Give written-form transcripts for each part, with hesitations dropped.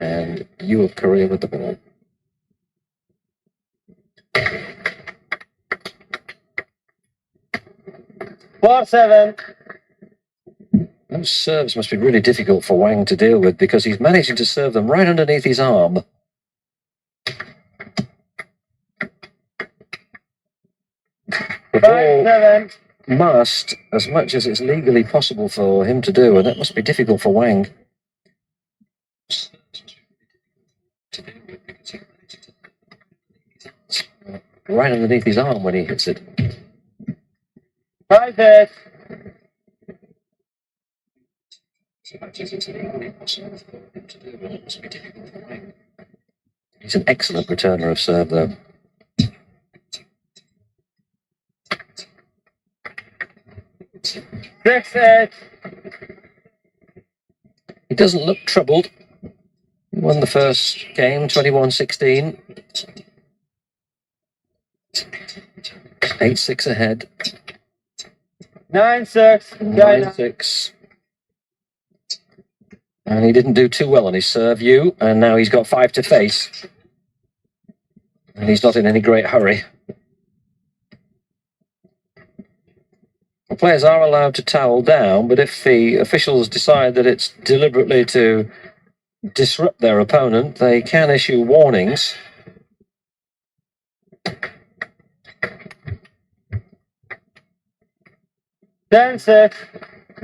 and you of Korea with the ball. Four-seven. Those serves must be really difficult for Wang to deal with because he's managing to serve them right underneath his arm. The ball must, as much as it's legally possible for him to do, and that must be difficult for Wang. Right underneath his arm when he hits it. 5-8. He's an excellent returner of serve, though. 6-8. He doesn't look troubled. He won the first game, 21-16. 8-6 ahead. 9-6. 9-6. And he didn't do too well on his serve, and now he's got 5 to face. And he's not in any great hurry. The players are allowed to towel down, but if the officials decide that it's deliberately to disrupt their opponent, they can issue warnings. Ten-6.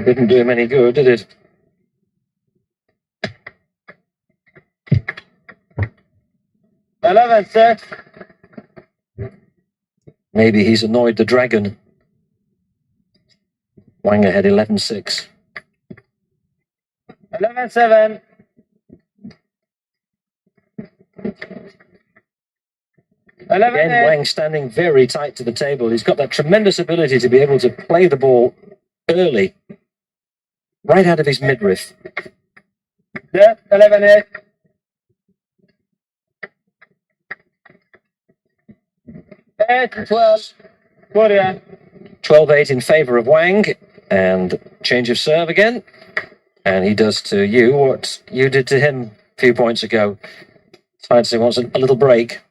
Didn't do him any good, did it? 11-6. Maybe he's annoyed the dragon. Wang ahead 11-6. 11-7. 11-8. Again, Wang standing very tight to the table. He's got that tremendous ability to be able to play the ball early, right out of his midriff. Yeah, 11-8. 8-12. Korea. 12-8 in favour of Wang, and change of serve again. And he does to you what you did to him a few points ago. Finds he wants a little break.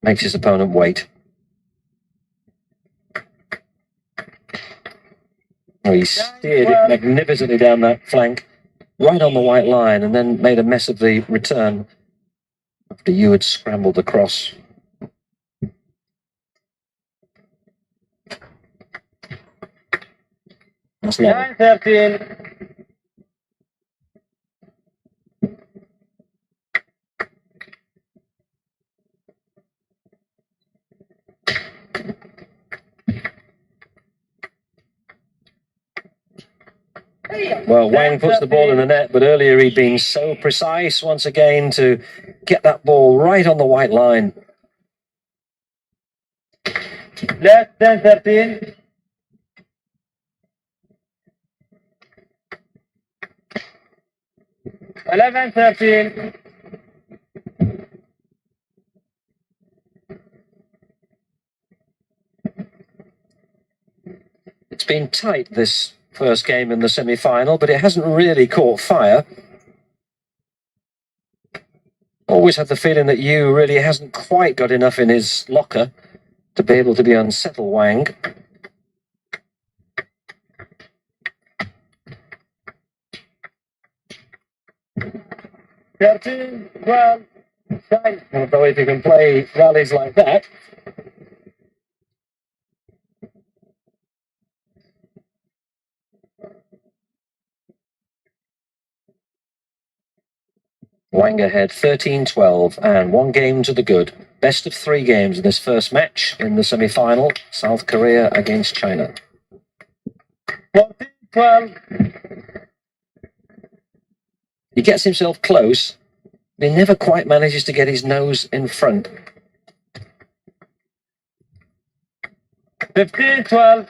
Makes his opponent wait. Oh, he steered it magnificently down that flank, right on the white line, and then made a mess of the return after you had scrambled across. That's 9-13. Well, Wang puts the ball in the net, but earlier he'd been so precise once again to get that ball right on the white line. Left 10-13. 11-13. It's been tight, this first game in the semi-final, but it hasn't really caught fire. Always had the feeling that Yu really hasn't quite got enough in his locker to be able to unsettle Wang. Although if you can play rallies like that, Wang ahead 13-12 and 1 game to the good. Best of 3 games in this first match in the semi-final. South Korea against China. 14-12. He gets himself close, but he never quite manages to get his nose in front. 15-12.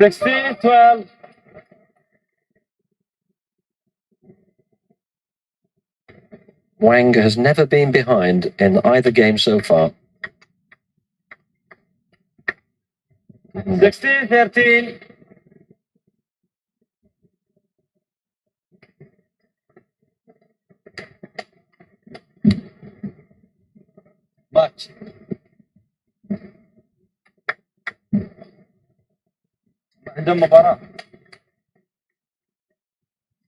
16-12. Wang has never been behind in either game so far. 16-13. But عندهم مباراة.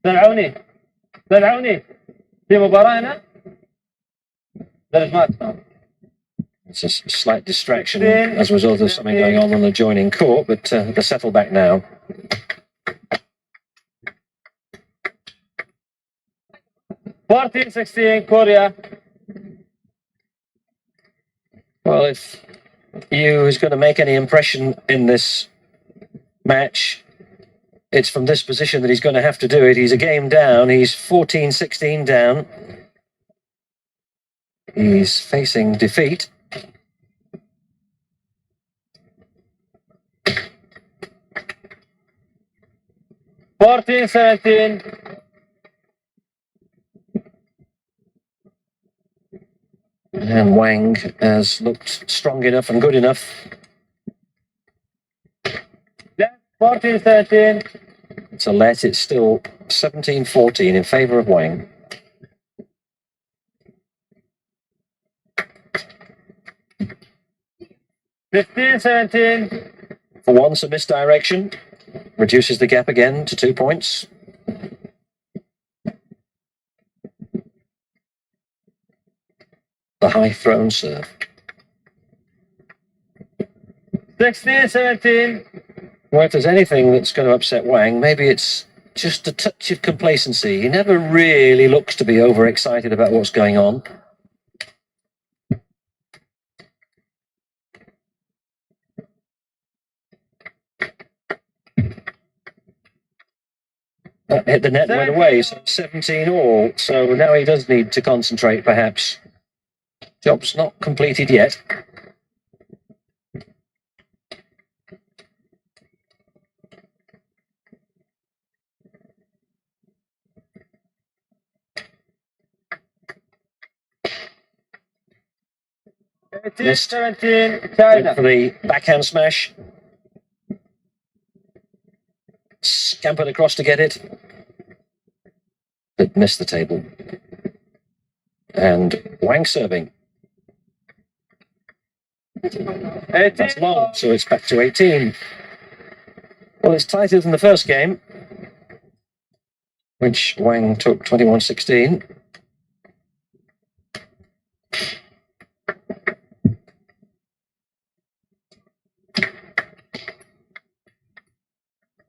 دلعوني في مباراة هنا. There is not. it's a slight distraction as a result of something going on the adjoining court, but they're settled back now. Korea. Well, if Yu is going to make any impression in this match, it's from this position that he's going to have to do it. He's a game down. He's 14-16 down. He's facing defeat. Fourteen, 17. And Wang has looked strong enough and good enough. 14, 17. To let it still 17-14 in favour of Wang. Fifteen, 17. For once, a misdirection reduces the gap again to 2 points. The high thrown serve. 16, 17. Well, if there's anything that's going to upset Wang, maybe it's just a touch of complacency. He never really looks to be overexcited about what's going on. That hit the net and went away, so 17 all. So now he does need to concentrate, perhaps. Job's not completed yet. Missed. 17, Went China. for the backhand smash. Scampered across to get it. But missed the table. And Wang serving. 18. That's long, so it's back to 18. Well, it's tighter than the first game, which Wang took 21-16.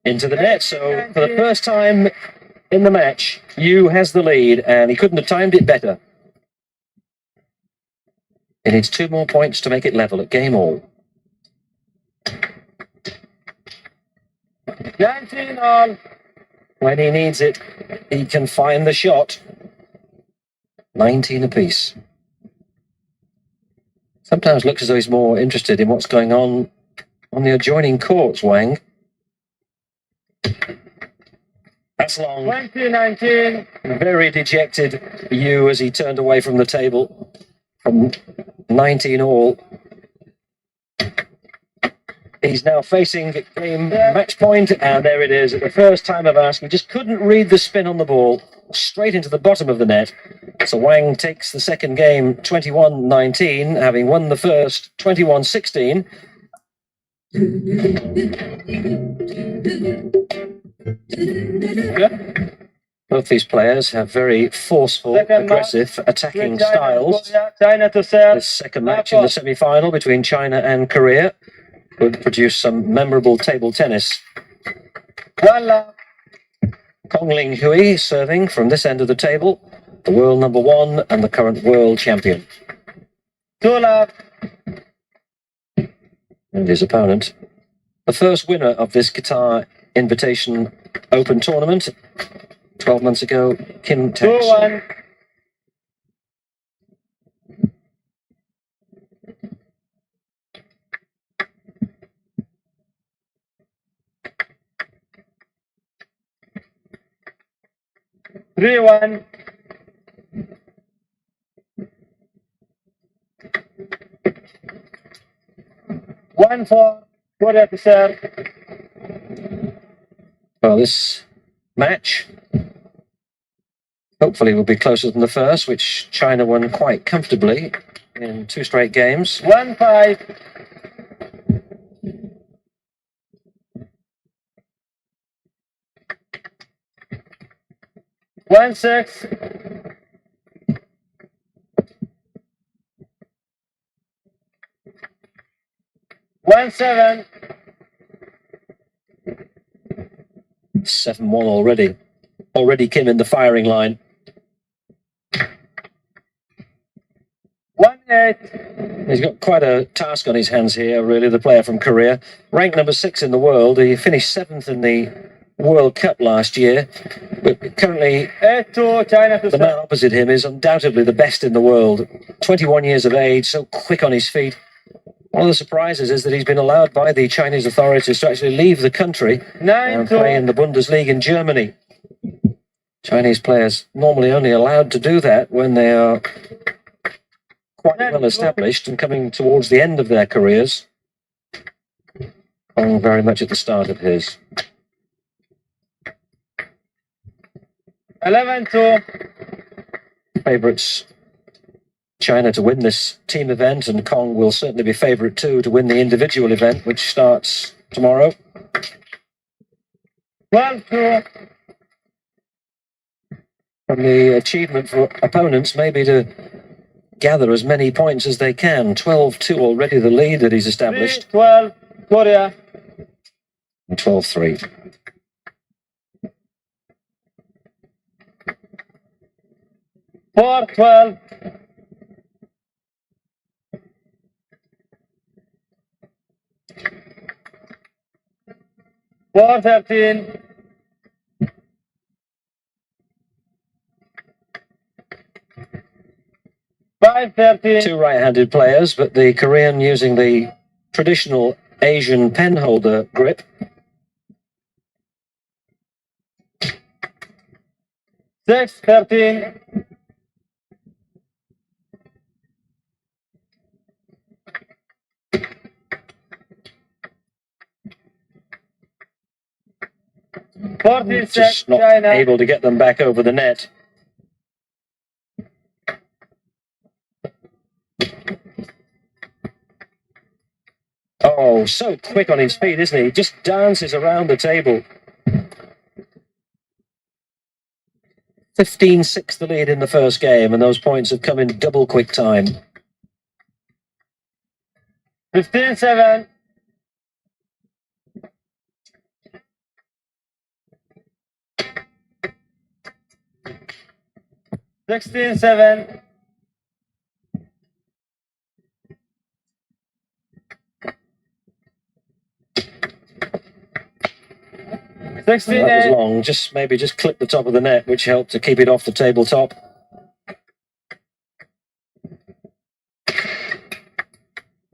Into the net, so for the first time in the match, Yu has the lead, and he couldn't have timed it better. He needs 2 more points to make it level at game all. 19 all. When he needs it, he can find the shot. 19 apiece. Sometimes looks as though he's more interested in what's going on the adjoining courts, Wang. That's long. 20-19. Very dejected Yu as he turned away from the table. From 19 all. He's now facing game match point, and there it is. At the first time of ask, he just couldn't read the spin on the ball. Straight into the bottom of the net. So Wang takes the second game 21-19, having won the first 21-16. Both these players have very forceful, aggressive, attacking styles. China to serve. This second match in the semi-final between China and Korea would produce some memorable table tennis. Voila. Kong Ling Hui serving from this end of the table, the world number 1 and the current world champion. 2 love. And his opponent, the first winner of this Qatar Invitation Open tournament 12 months ago, Kim Tae. 2-1. Three, 1. 1-4. Korea to serve. Well, this match hopefully will be closer than the first, which China won quite comfortably in 2 straight games. 1-5. 1-6. 1-7. 7-1 already. Already Kim in the firing line. 1-8. He's got quite a task on his hands here, really, the player from Korea. Ranked number 6 in the world. He finished 7th in the World Cup last year. But currently, 8-2. China to the man serve. opposite him is undoubtedly the best in the world. 21 years of age, so quick on his feet. One of the surprises is that he's been allowed by the Chinese authorities to actually leave the country and play in 9-2. the Bundesliga in Germany. Chinese players normally only allowed to do that when they are quite well established and coming towards the end of their careers. Wang very much at the start of his. 11-2. Favourites China to win this team event, and Kong will certainly be favourite too to win the individual event, which starts tomorrow. 12-2. And the achievement for opponents may be to gather as many points as they can. 12-2 already the lead that he's established. 3-12. Korea. And 12-3. 4-12. 4-13. 5-13. 2 right-handed players, but the Korean using the traditional Asian pen holder grip. 6-13. 14-6. Just not China. able to get them back over the net. Oh, so quick on his feet, isn't he? He just dances around the table. 15-6 the lead in the first game, and those points have come in double quick time. 15-7. 16-7. 16-8. That was long. Maybe just clip the top of the net, which helped to keep it off the tabletop.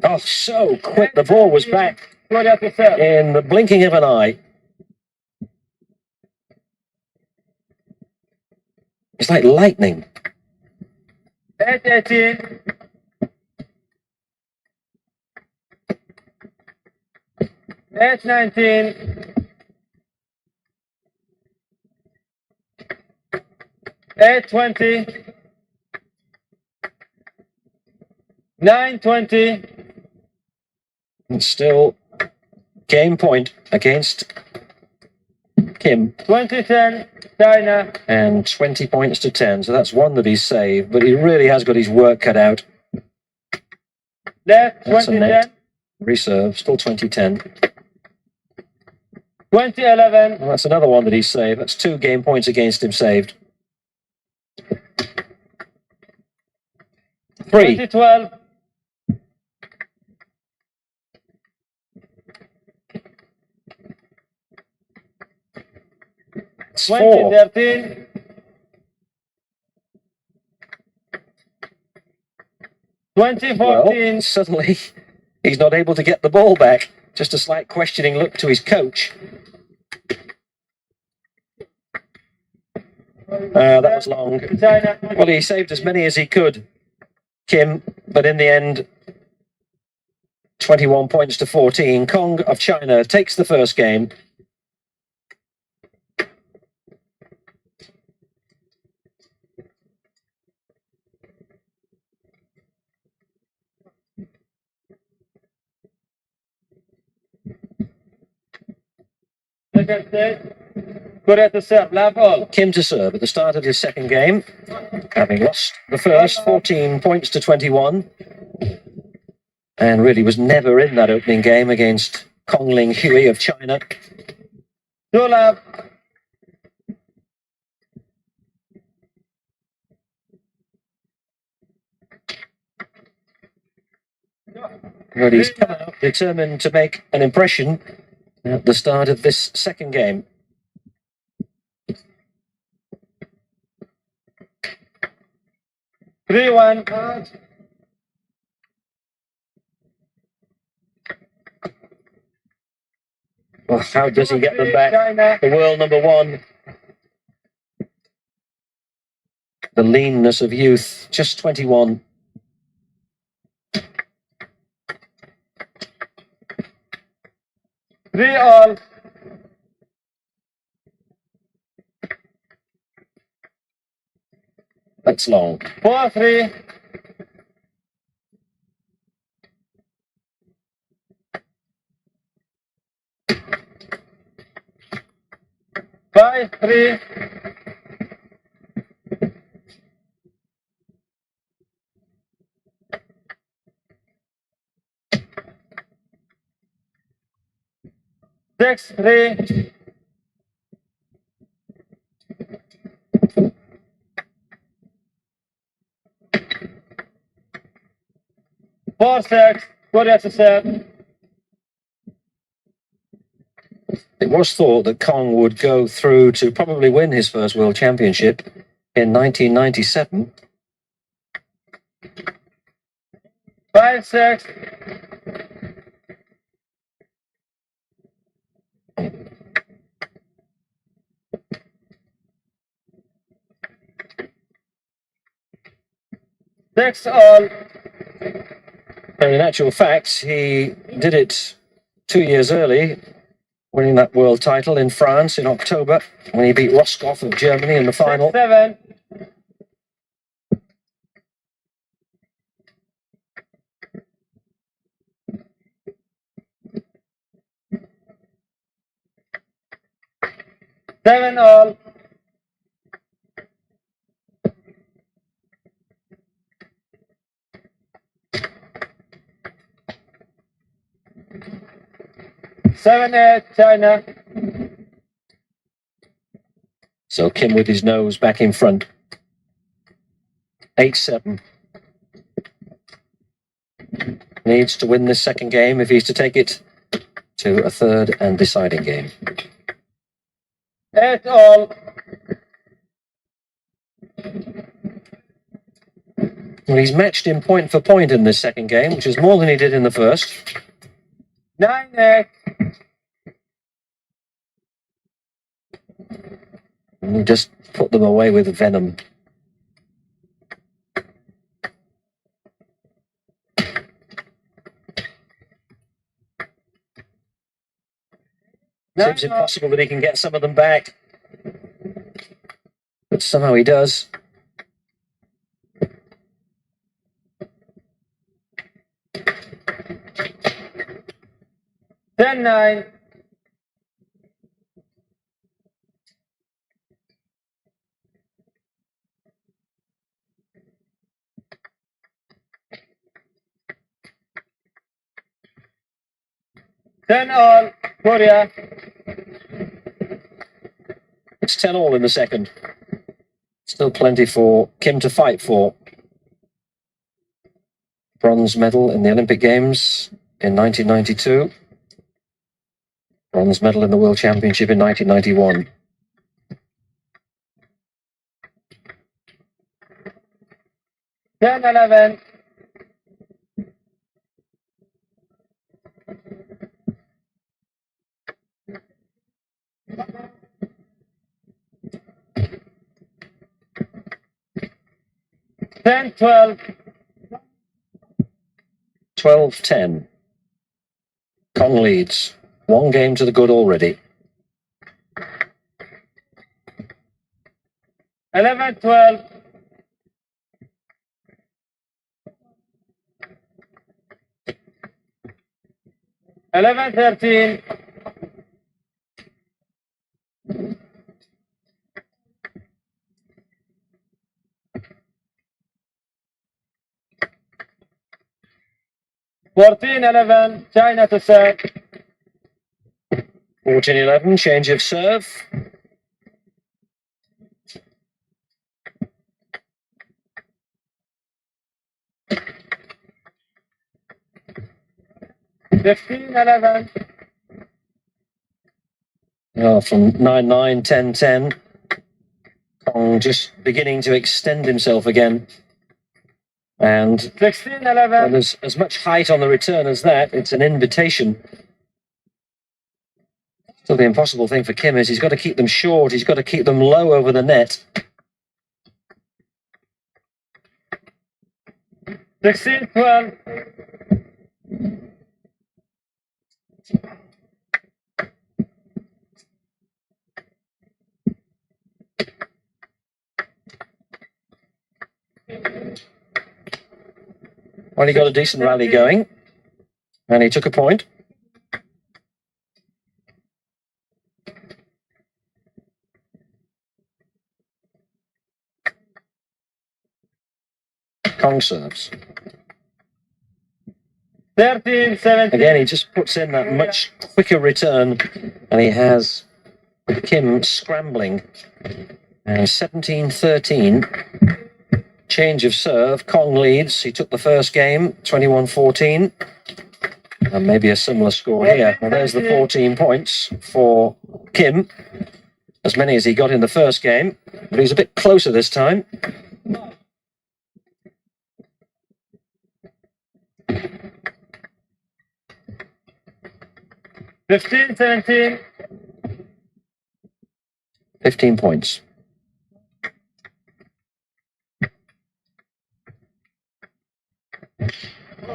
Oh, so quick. The ball was back Korea to serve. in the blinking of an eye. It's like lightning. 8-18. 8-19. 8-20. 9-20. And still game point against Kim. 20-10. China. And 20 points to 10. So that's one that he's saved, but he really has got his work cut out. Left. That's a 20-10. net. Reserve, still 20-10. 20-11. Well, that's another one that he's saved. That's 2 game points against him saved. 3. 20-12. 4. 20-13. 20-14. Well, suddenly he's not able to get the ball back. Just a slight questioning look to his coach. That was long. China. Well, he saved as many as he could, Kim, but in the end, 21 points to 14. Kong of China takes the first game. Second set. Korea to serve. Love all. Kim to serve at the start of his second game, having lost the first 14 points to 21. And really was never in that opening game against Kongling Hui of China. 2 love. But he's come out determined to make an impression at the start of this second game. Three one. Well, how does he get them back? China. The world number one. The leanness of youth, just 21. Three all. That's long. 4-3. Five, 3. Six, 3. Four, 6. Korea to serve. It was thought that Kong would go through to probably win his first World Championship in 1997. 5, 6. Six all. And in actual fact, he did it 2 years early, winning that world title in France in October when he beat Rosskopf of Germany in the final. 6, 7. Seven all. Seven, 8. China. So Kim with his nose back in front. 8-7. Needs to win this second game if he's to take it to a third and deciding game. 8 all. Well, he's matched him point for point in this second game, which is more than he did in the first. 9, 8. And he just put them away with venom. Seems impossible that he can get some of them back. But somehow he does. Ten, 9. Ten all. Korea. It's 10-all in the second. Still plenty for Kim to fight for. Bronze medal in the Olympic Games in 1992. Bronze medal in the World Championship in 1991. Ten, 11. Ten, 12. 12-10. Kong leads. 1 game to the good already. 11-12. 11-13. 14-11. China to serve. 14-11, change of serve. $15-11. Oh, from 9-9, 10-10. Kong just beginning to extend himself again. And 16-11. there's as much height on the return as that. It's an invitation. So the impossible thing for Kim is he's got to keep them short. He's got to keep them low over the net. 16-12. Well, he got a decent rally going, and he took a point. Kong serves. 13-17. Again, he just puts in that much quicker return, and he has Kim scrambling. And 17-13. Change of serve. Kong leads. He took the first game, 21-14. And maybe a similar score here. Well, there's the 14 points for Kim. As many as he got in the first game. But he's a bit closer this time. $15-17. 15 points.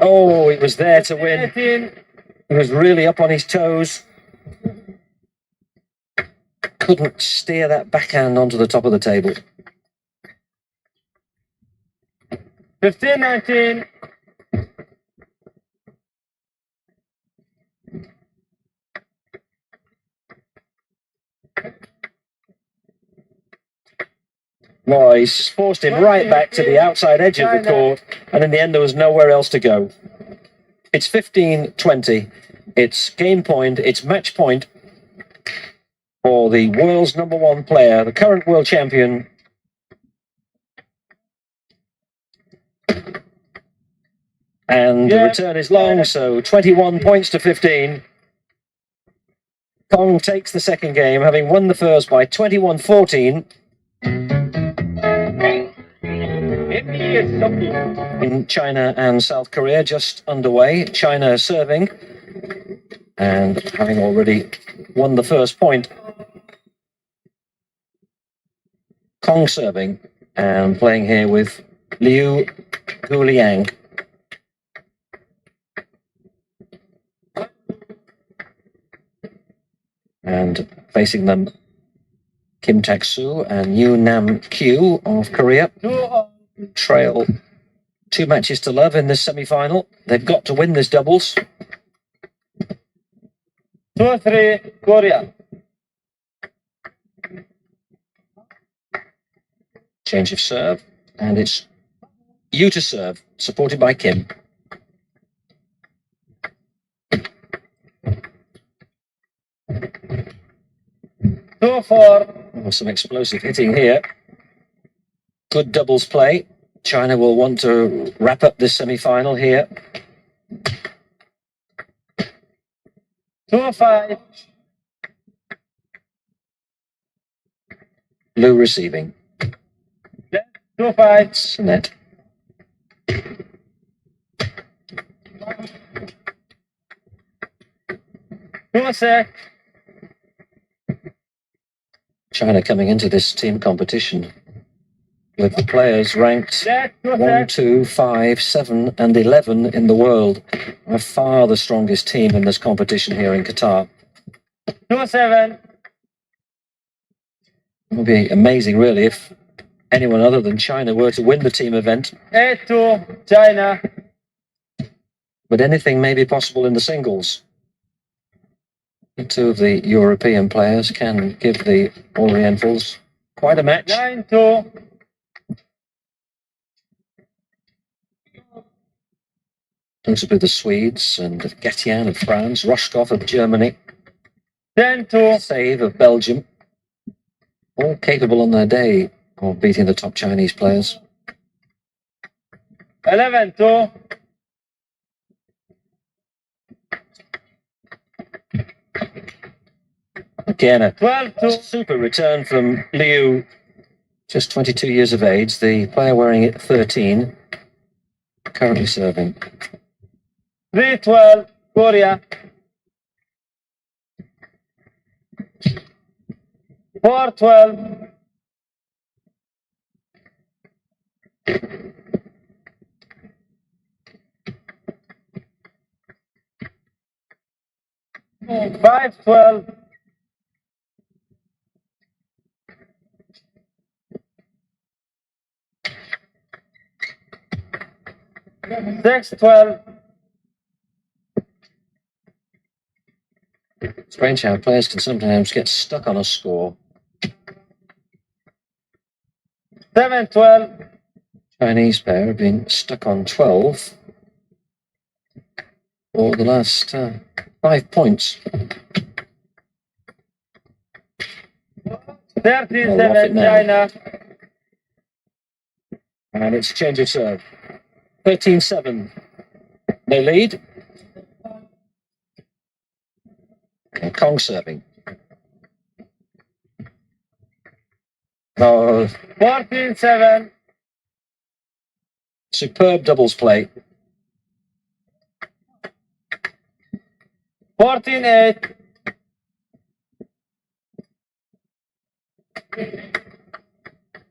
Oh, it was there to win. 18. He was really up on his toes. Couldn't steer that backhand onto the top of the table. 15-19. No, he's forced him right back to the outside edge of the court, and in the end there was nowhere else to go. It's 15-20. It's game point, it's match point for the world's #1 player, the current world champion. And the return is long, so 21 points to 15. Kong takes the second game, having won the first by 21-14. In China and South Korea, just underway. China serving and having already won the first point. Kong serving and playing here with Liu Guliang. And facing them, Kim Tak-soo and Yoo Nam-kyu of Korea. Trail 2 matches to love in this semi-final. They've got to win this doubles. 2-3, Korea. Change of serve, and it's Yoo to serve, supported by Kim. Some explosive hitting here. Good doubles play. China will want to wrap up this semi-final here. 2-5. Liu receiving. 2-5. Net. China coming into this team competition with the players ranked Set, 1, 2, 5, 7 and 11 in the world. By far the strongest team in this competition here in Qatar. 2-7. It would be amazing, really, if anyone other than China were to win the team event. 8-2, China. But anything may be possible in the singles. The two of the European players can give the Orientals quite a match. 9-2. Those would be the Swedes and Gatian of France, Rosskopf of Germany, 10-2. Save of Belgium. All capable on their day of beating the top Chinese players. 11-2. Again, a 12-2. super return from Liu, just 22 years of age, the player wearing it 13, currently serving. 3-12, Korea. 4-12. Five 12. 6-12. Strange how players can sometimes get stuck on a score. 7-12. Chinese pair have been stuck on 12 for the last 5 points. 13-7, China. And it's a change of serve. 13-7. They lead. And Kong serving. Oh, 14-7. superb doubles play. 14-8.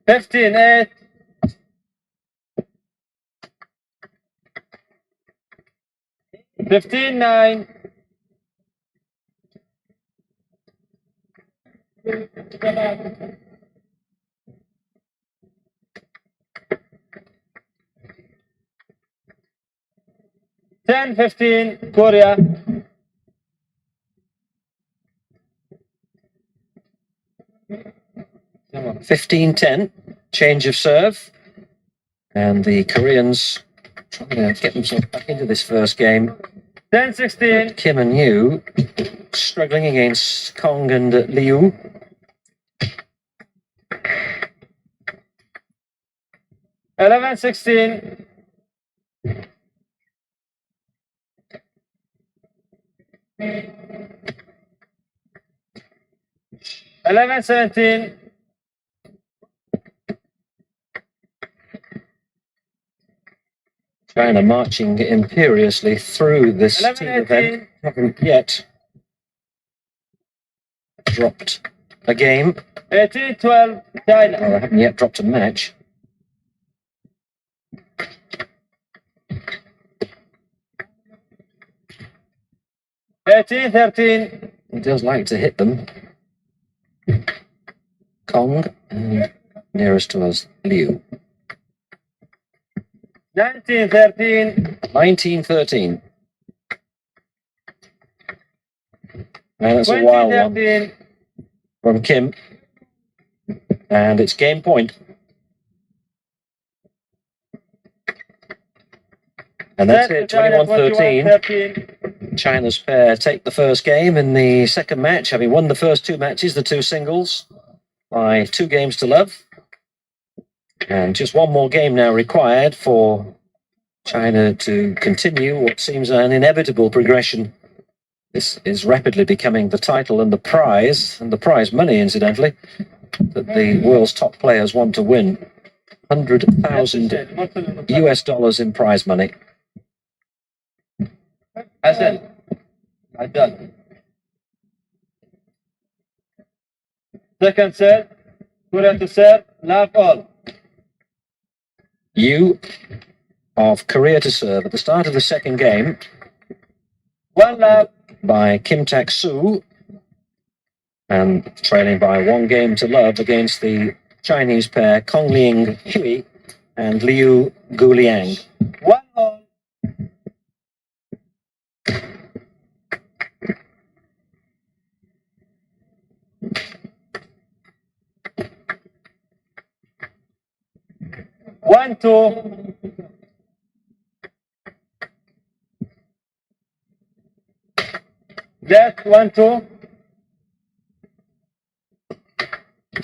15-8. 15-9. 10-15, Korea. 15-10, change of serve. And the Koreans trying to get themselves back into this first game. 10-16. Kim and Yu struggling against Kong and Liu. 11-16. 11-17. China marching imperiously through this team event. Haven't yet dropped a game. 18-12, China. Or haven't yet dropped a match. $18-13. He does like to hit them. Kong and nearest to us, Liu. 19-13. 19-13. And that's a wild one 20-13. from Kim. And it's game point. And that's it, 21-13. China's pair take the first game in the second match, having won the first 2 matches, the 2 singles, by 2 games to love. And just 1 more game now required for China to continue what seems an inevitable progression. This is rapidly becoming the title and the prize money, incidentally, that the world's top players want to win. $100,000 US in prize money. Hassan. Hassan. Second set. Korea to serve. Love all. Yu of Korea to serve at the start of the second game. 1 love. By Kim Tak-soo. And trailing by 1 game to love against the Chinese pair Kong Ling Hui and Liu Guliang. 1 all. One, two. Left, 1, 2.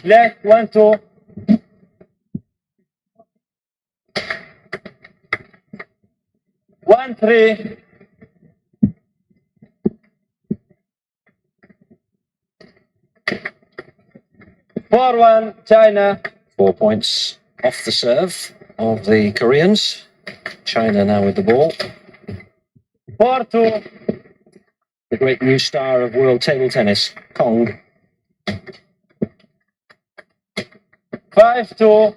Left, 1, 2. One, 3. Four, 1, China. 4 points off the serve of the Koreans. China now with the ball. 4, 2. The great new star of world table tennis, Kong. 5, 2.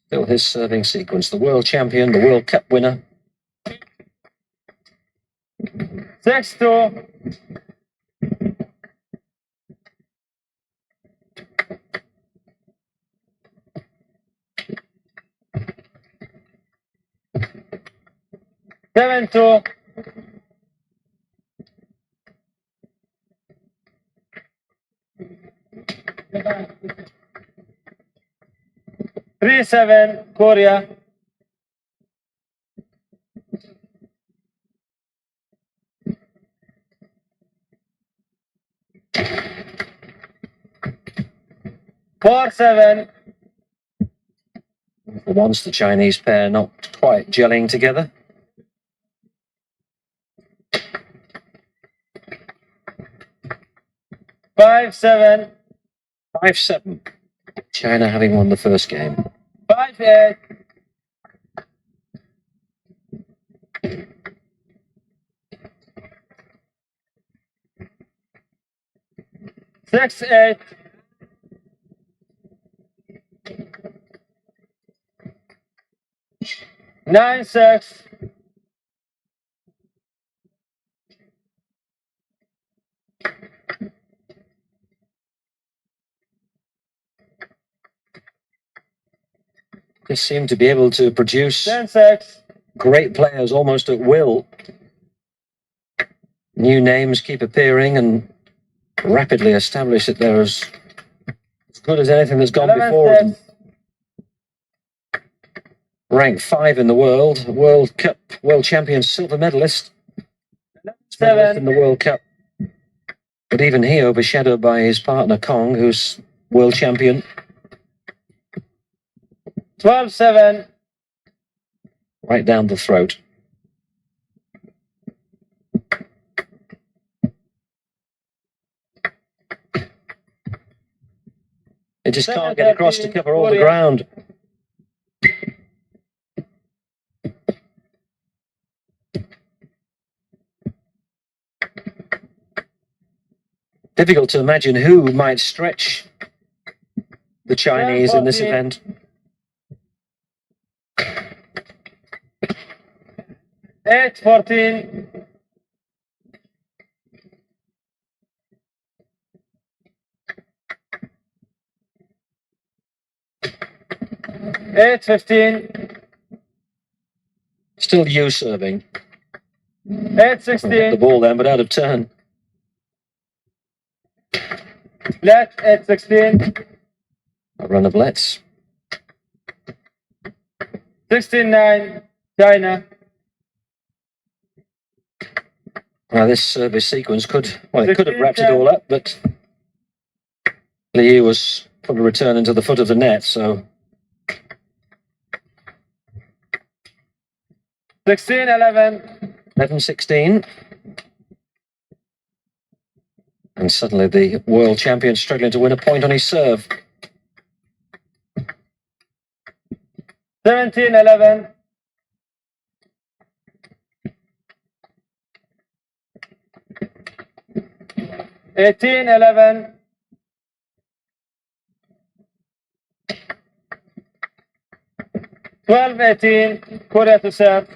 Still his serving sequence. The world champion, the World Cup winner. 6, 2. Seven, 2. Three, 7, Korea. Four, 7. For once, the Chinese pair not quite gelling together. 5, 7. 5-7. China having won the first game. 5, 8. Six, 8. Nine, 6. They seem to be able to produce 10, 6. great players almost at will. New names keep appearing and rapidly establish that they're as good as anything that's gone 11, before 6. them. Ranked 5 in the world, World Cup, world champion, silver medalist. Medalist in the World Cup. But even he overshadowed by his partner Kong, who's world champion. 12, 7. Right down the throat. They just can't get across to cover all the ground. Difficult to imagine who might stretch the Chinese in this event. 8, 14. 8, 15. Still you serving. 8, 16. The ball then, but out of turn. Left, 8, 16. A run of lets. 16, 9. China. Now this service sequence could have wrapped it 16-10. all up, but Liu was put a return into the foot of the net, so 16, 11. 11-16. And suddenly the world champion struggling to win a point on his serve. 17, 11. 18, 11. 19, 12-18. Korea to serve.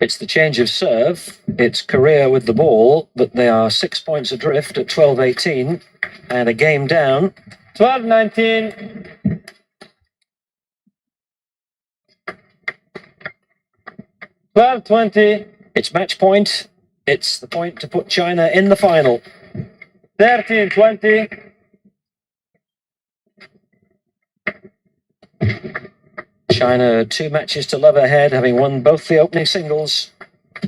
It's the change of serve. It's Korea with the ball, but they are 6 points adrift at 12-18 and a game down. 12-19. 12-20. It's match point. It's the point to put China in the final. 13-20. China 2 matches to love ahead, having won both the opening singles.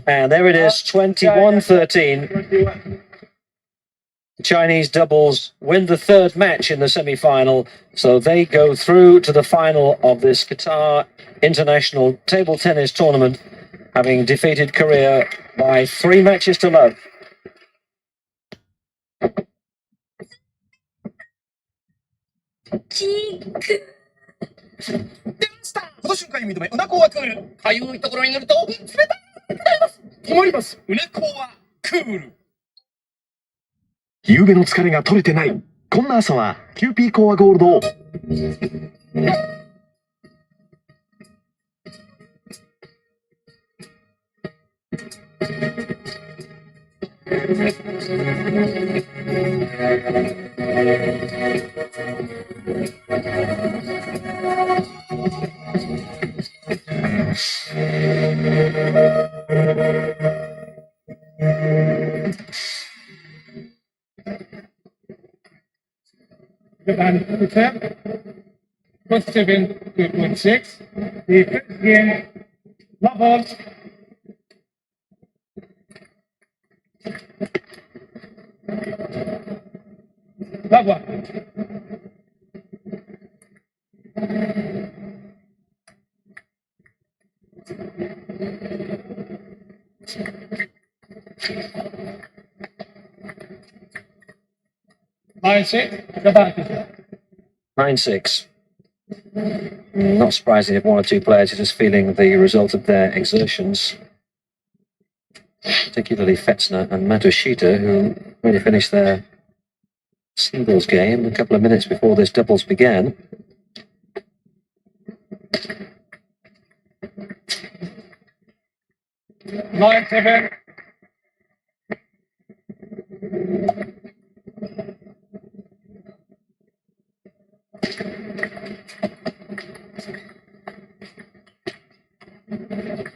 And there it is, 21-13. The Chinese doubles win the third match in the semi-final, so they go through to the final of this Qatar International Table Tennis Tournament, having defeated Korea by 3 matches to love. 出ました。この瞬間に認め、うなこはクール。かゆいところに塗ると冷たいくなります。止まります。うなこはクール。夕べの疲れが取れてない。こんな朝はキューピーコアゴールドを。27-26. The first game, love ball. Love one. Nine six. 9-6. Not surprising if 1 or 2 players are just feeling the result of their exertions. Particularly Fetzner and Matsushita, who really finished their singles game a couple of minutes before this doubles began. Nine seven.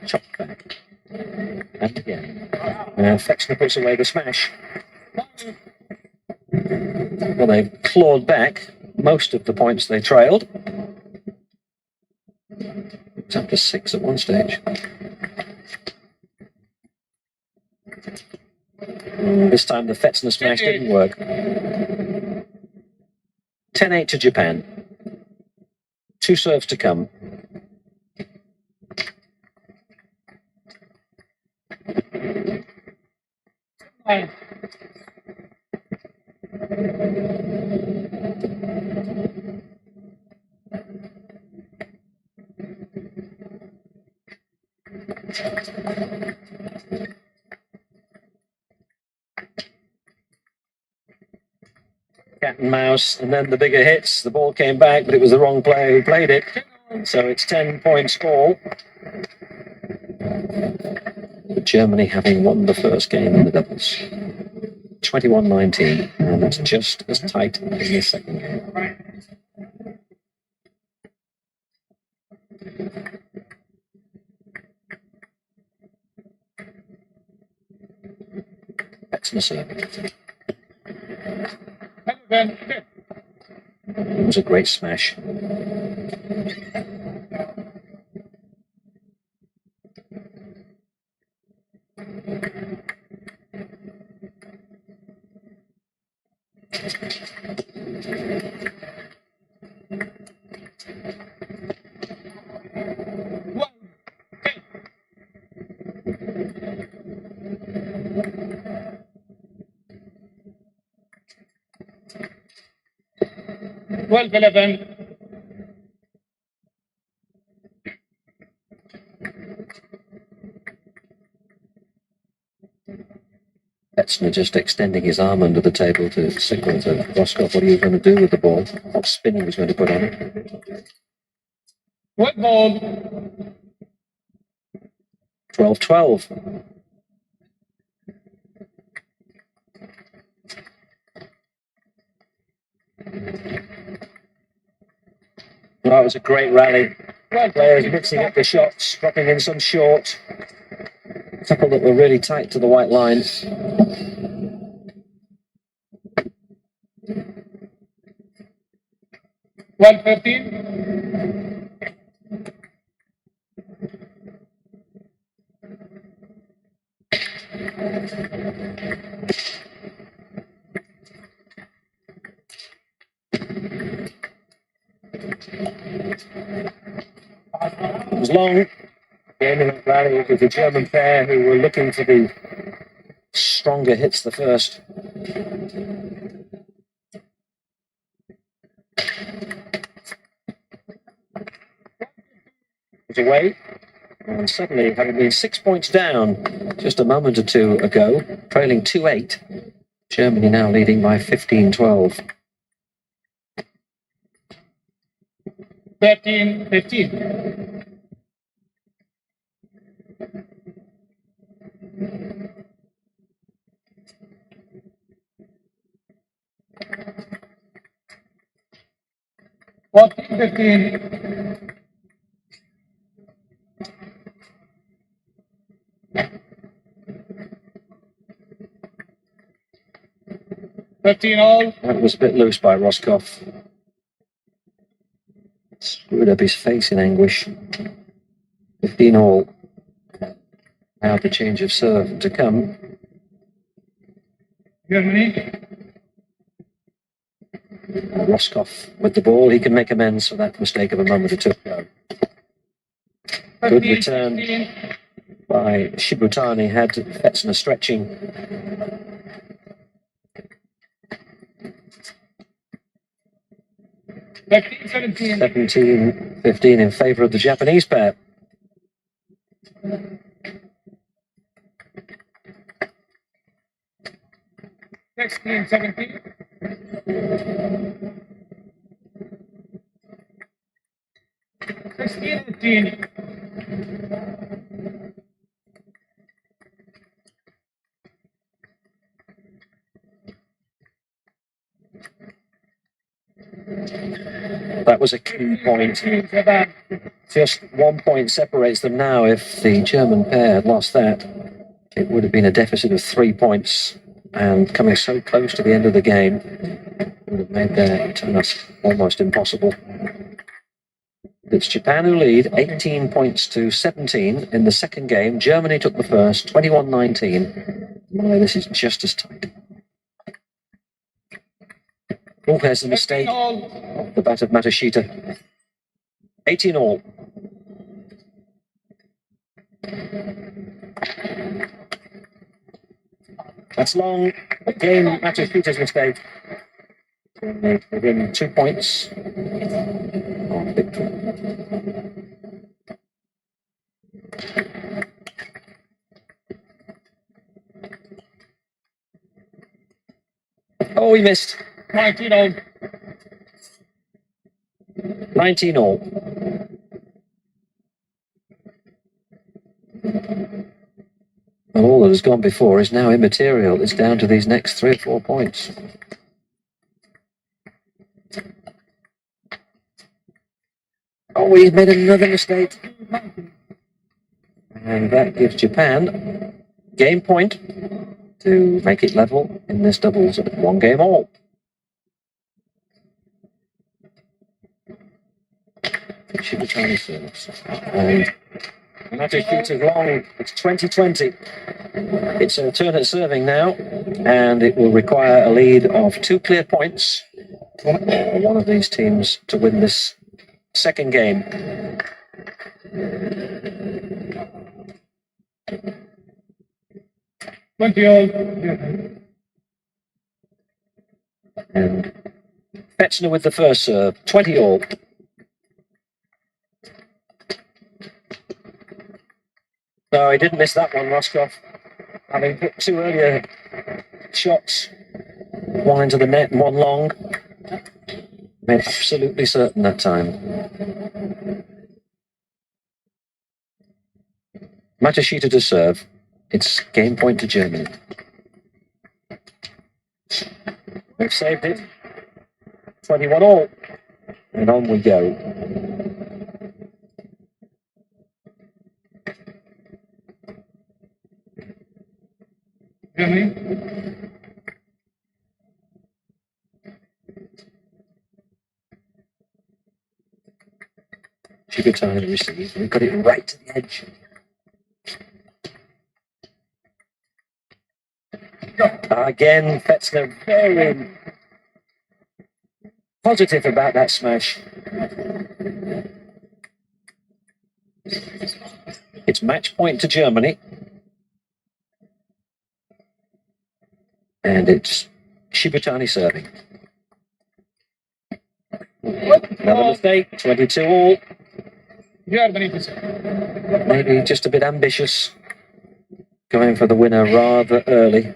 Chop back. And again. Fetzner puts away the smash. Well, they've clawed back most of the points they trailed. It's up to 6 at one stage. This time the Fetzner smash didn't work. 10-8 to Japan. 2 serves to come. Nine. Cat and mouse, and then the bigger hits. The ball came back, but it was the wrong player who played it. So it's 10 points all. Germany having won the first game in the doubles. 21-19, and that's just as tight in the second game. Fetzner serving. It was a great smash. Well, 11. Fetzner just extending his arm under the table to signal to Rosskopf what he was going to do with the ball, what spin he was going to put on it. White ball. 12-12. Well, it was a great rally. Players mixing up the shots, dropping in some short. A couple that were really tight to the white line. One 15. It was long. The end of the rally with the German pair who were looking for the stronger hits the first. It was away. And suddenly, having been 6 points down just a moment or two ago, trailing 2-8, Germany now leading by 15-12. 13-15. What 15? All. That was a bit loose by Rosskopf. Screwed up his face in anguish. 15 all. Now the change of serve to come. Germany. Rosskopf with the ball, he can make amends for that mistake of a moment or two ago. Good return by Shibutani, had Fetzner stretching. 17-15 in favour of the Japanese pair. Next game, 17. That was a key point. Just 1 point separates them now. If the German pair had lost that, it would have been a deficit of 3 points. And coming so close to the end of the game would have made their task almost impossible. It's Japan who lead 18 points to 17 in the second game. Germany took the first, 21-19. My, this is just as tight. Oh, there's a mistake off the bat of Matashita. 18 all. That's long. Again, Matashita's mistake. Within 2 points of victory. Oh, he missed. 19 all. 19 all. And all that has gone before is now immaterial. It's down to these next 3 or 4 points. Oh, he's made another mistake. And that gives Japan game point to make it level in this doubles at 1 game all. Shibutani serves. And Matashita's long. It's 20-20. It's alternate serving now, and it will require a lead of 2 clear points for one of these teams to win this second game. And Fetzner with the first serve, 20 all. No, he didn't miss that one, Rosskopf. Having put 2 earlier shots, 1 into the net and 1 long. Made absolutely certain that time. Matashita to serve. It's game point to Germany. They've saved it. 21 all. And on we go. Germany. Shibutani receives. We got it right to the edge. Again, Fetzner very positive about that smash. It's match point to Germany. And it's Shibutani serving. Another mistake, 22 all. Germany to serve. Maybe just a bit ambitious. Going for the winner rather early.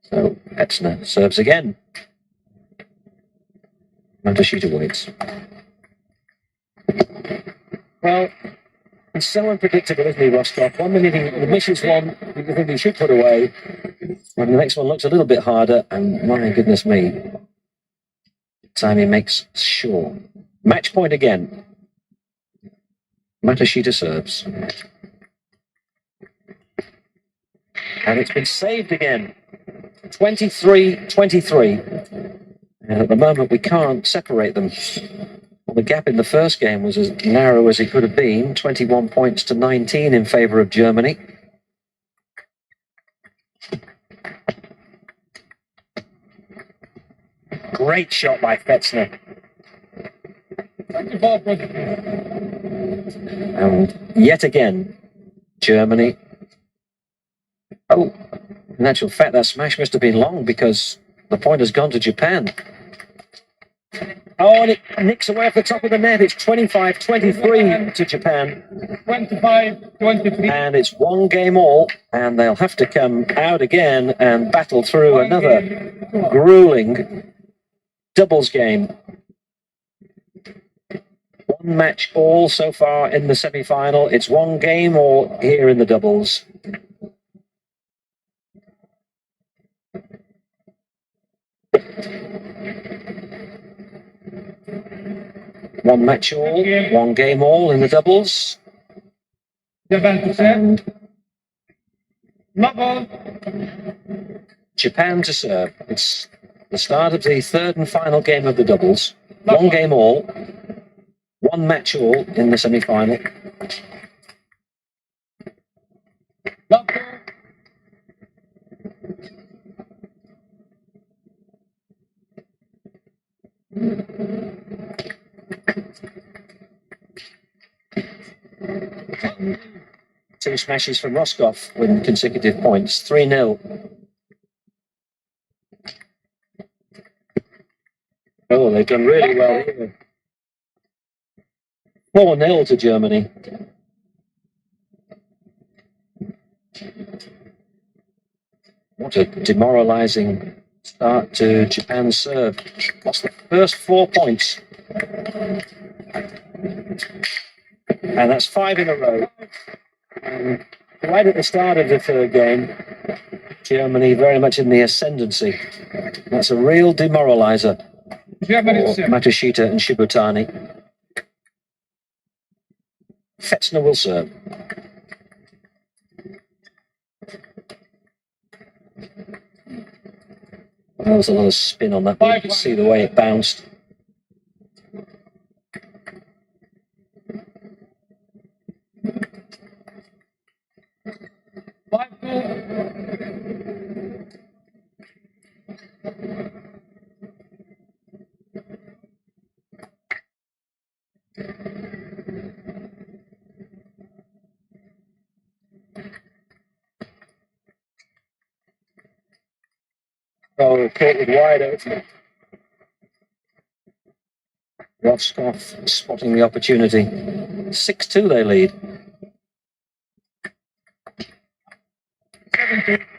So Fetzner serves again. Matashita waits. Well, he's so unpredictable, isn't he, Rosskopf? 1 minute he misses one you think he should put away, and the next one looks a little bit harder, and my goodness me, time he makes sure. Match point again. Matashita serves. And it's been saved again. 23-23. And at the moment we can't separate them. Well, the gap in the first game was as narrow as it could have been. 21 points to 19 in favour of Germany. Great shot by Fetzner. 24 points. And yet again, Germany. Oh, in actual fact, that smash must have been long because the point has gone to Japan. Oh, and it nicks away off the top of the net. It's 25-23 to Japan. 25-23. And it's 1 game all, and they'll have to come out again and battle through another grueling doubles game. 1 match all so far in the semi-final. It's 1 game all here in the doubles. One match all, 1 game all in the doubles. Japan to serve. Love. Japan to serve. It's the start of the 3rd and final game of the doubles. 1 game all, 1 match all in the semi-final. Love. Two smashes from Rosskopf with consecutive points. 3-0. Oh, they've done really well here. 4-0 to Germany. What a demoralising start to Japan's serve. Lost the first 4 points. And that's 5 in a row. And right at the start of the 3rd game, Germany very much in the ascendancy. That's a real demoraliser Germany to for serve. Matashita and Shibutani. Fetzner will serve. There was a lot of spin on that one. You could see the way it bounced. Oh, caught with wide open. Rosskopf spotting the opportunity. 6-2 they lead.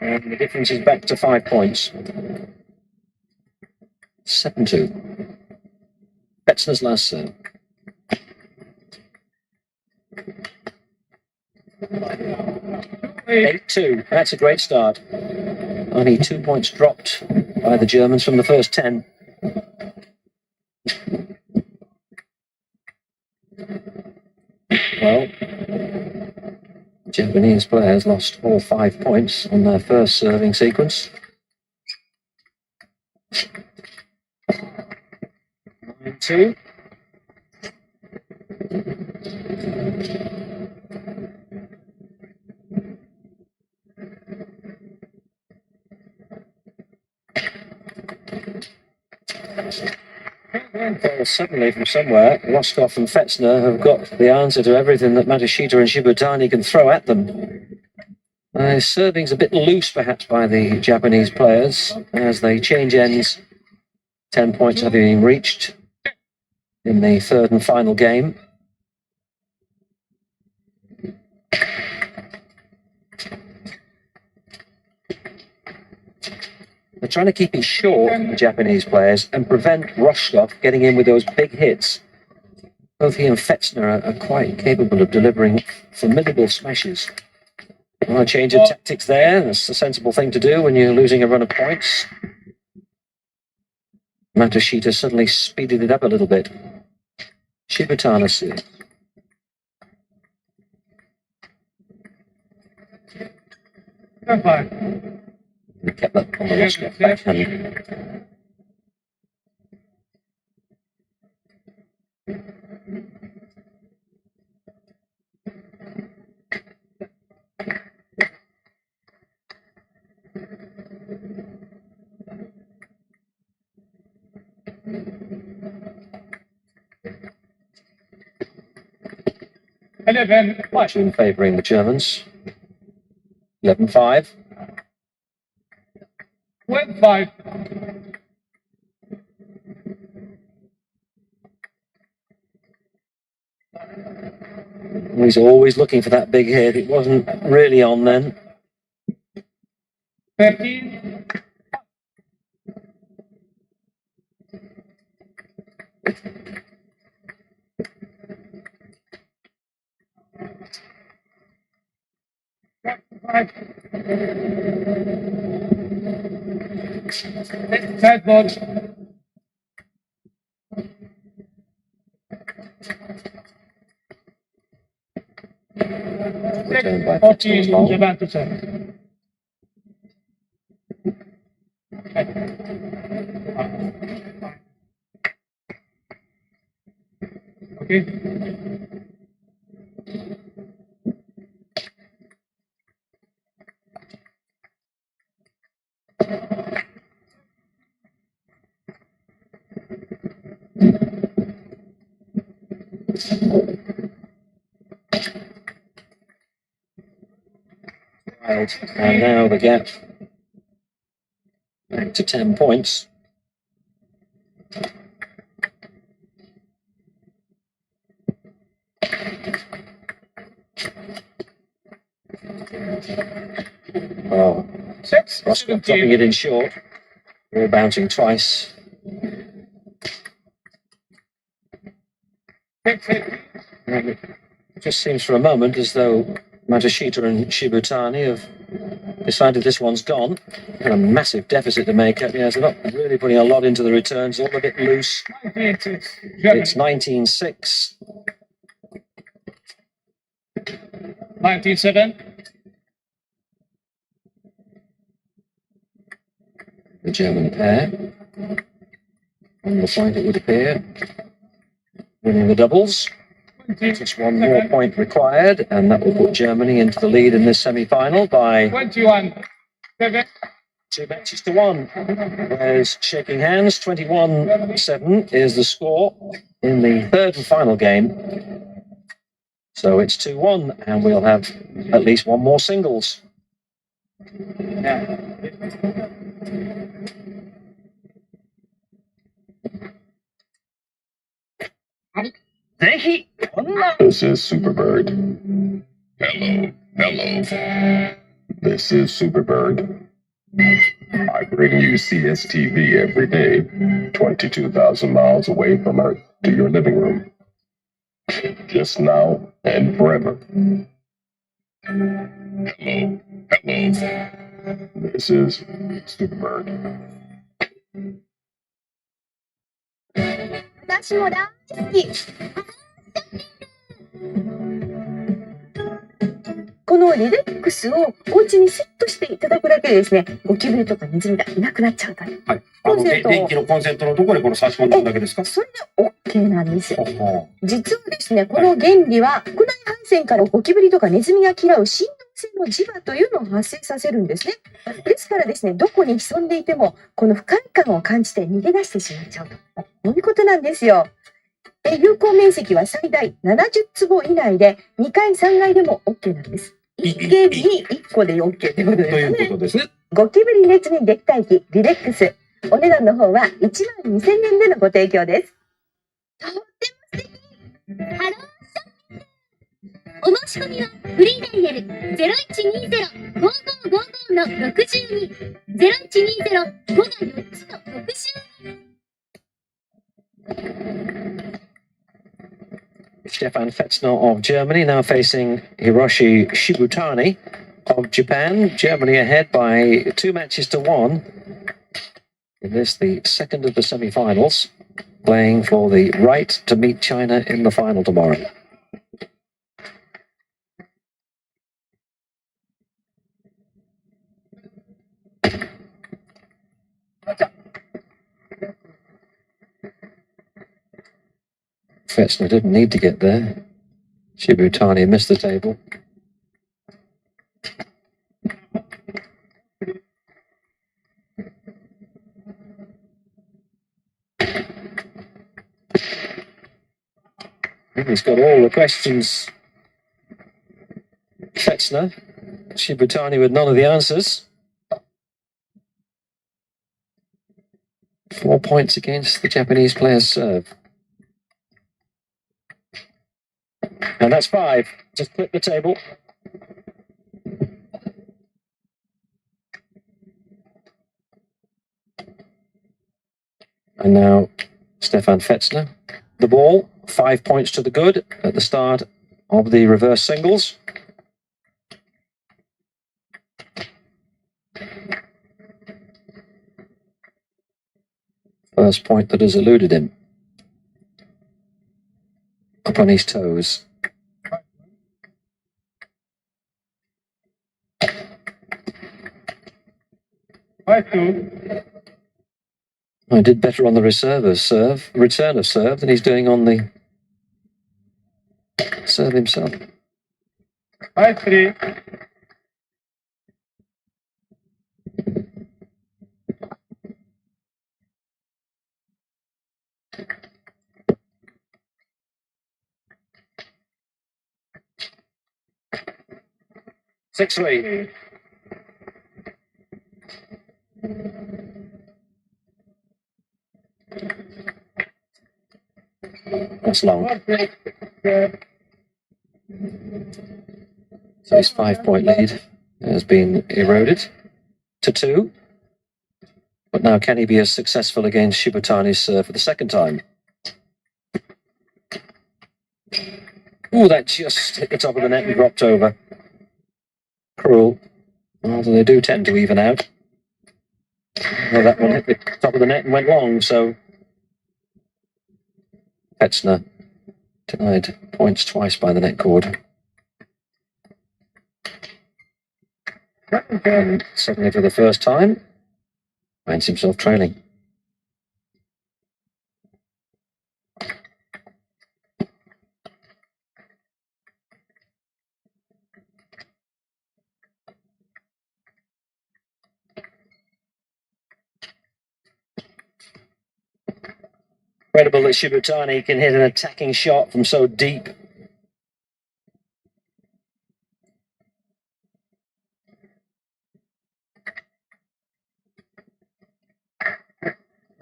And the difference is back to 5 points. 7-2. Fetzner's last serve. 8-2. That's a great start. Only 2 points dropped by the Germans from the first 10. Well, Japanese players lost all 5 points on their first serving sequence. 9-2. Well, suddenly, from somewhere, Rosskopf and Fetzner have got the answer to everything that Matsushita and Shibutani can throw at them. Serving's a bit loose, perhaps, by the Japanese players as they change ends. 10 points have been reached in the third and final game. They're trying to keep it short, the Japanese players, and prevent Rosskopf getting in with those big hits. Both he and Fetzner are quite capable of delivering formidable smashes. Well, a change of tactics there. That's a sensible thing to do when you're losing a run of points. Matsushita suddenly speeded it up a little bit. Shibutani. He kept that on the Rosskopf backhand. Fortune favouring the Germans. 11-5. 5. He's always looking for that big hit. It wasn't really on then. 13. Third ball. 14, Japan to serve. Okay. And now the gap back to 10 points. Oh, Rosskopf dropping it in short. Ball bouncing twice. It just seems for a moment as though Matsushita and Shibutani have decided this one's gone. Got a massive deficit to make up. Yes, they're not really putting a lot into the returns. All a bit loose. It's 19-6. 19-7. The German pair on the point, it would appear, winning the doubles. Just one more point required, and that will put Germany into the lead in this semi-final by 21-7. 2 matches to 1. Whereas shaking hands, 21-7 is the score in the third and final game. So it's 2-1, and we'll have at least one more singles. This is Superbird. Hello. This is Superbird. I bring you CSTV every day, 22,000 miles away from Earth to your living room. Just now and forever. Hello. Hello. This is Superbird. 私も大好き。このリレックスをお家にセットしていただくだけでですね、ゴキブリとかネズミがいなくなっちゃうから。はい。コンセントを電気のコンセントのところにこれ差し込んでるだけですか？それで OK なんですよ。ほほ実はですね、この原理は国内配線からゴキブリとかネズミが嫌う振動性の磁場というのを発生させるんですね。ですからですね、どこに潜んでいてもこの不快感を感じて逃げ出してしまっちゃうと。こういうことなんですよ。有効面積は最大70坪以内で2階3階でも OK なんです。1軒に1個で OK ってことですね。ということですね。ゴキブリネズミ撃退機リレックス。お値段の方は12,000円でのご提供です。とっても素敵。ハローショッピング。お申し込みはフリーダイヤル 0120-5555 の62 0120-5が4つの62。Stefan Fetzner of Germany now facing Hiroshi Shibutani of Japan. Germany ahead by 2 matches to 1. In this, the second of the semi-finals, playing for the right to meet China in the final tomorrow. Fetzner didn't need to get there. Shibutani missed the table. He's got all the questions. Fetzner, Shibutani with none of the answers. 4 points against the Japanese player's serve. And that's 5. Just clip the table. And now Stefan Fetzner. The ball, 5 points to the good at the start of the reverse singles. First point that has eluded him. Up on his toes. I did better on the return of serve than he's doing on the serve himself. 6-3. That's long. So his 5-point lead has been eroded to 2. But now can he be as successful against Shibutani's serve for the second time? Oh, that just hit the top of the net and dropped over. Cruel. Although they do tend to even out. Well, that one hit the top of the net and went long, so Fetzner denied points twice by the net cord. Suddenly, for the first time, finds himself trailing. Incredible that Shibutani can hit an attacking shot from so deep.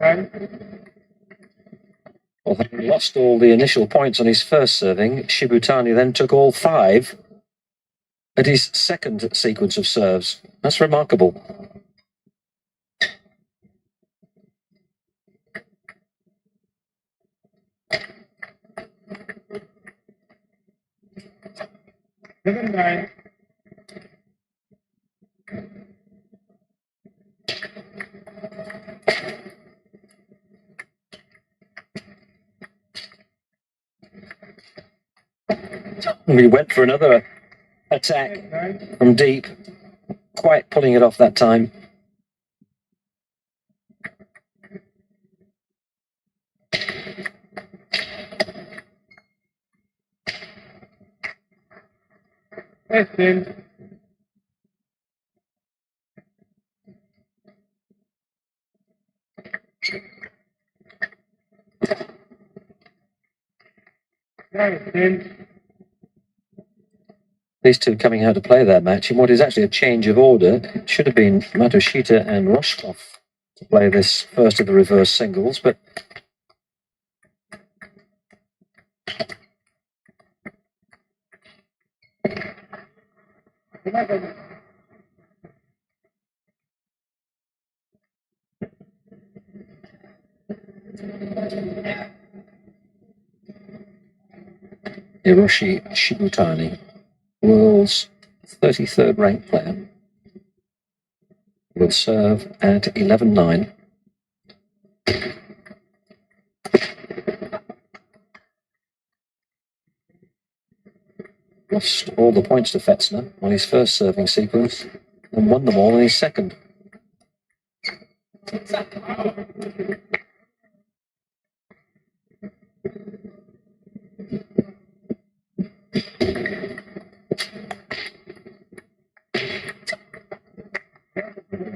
Well, having lost all the initial points on his first serving, Shibutani then took all 5 at his second sequence of serves. That's remarkable. We went for another attack from deep, quite pulling it off that time. These two coming out to play that match in what is actually a change of order. It should have been Matoshita and Rosskopf to play this first of the reverse singles, but Hiroshi Shibutani, world's 33rd ranked player, will serve at 11-9. Lost all the points to Fetzner on his first serving sequence and won them all in his second.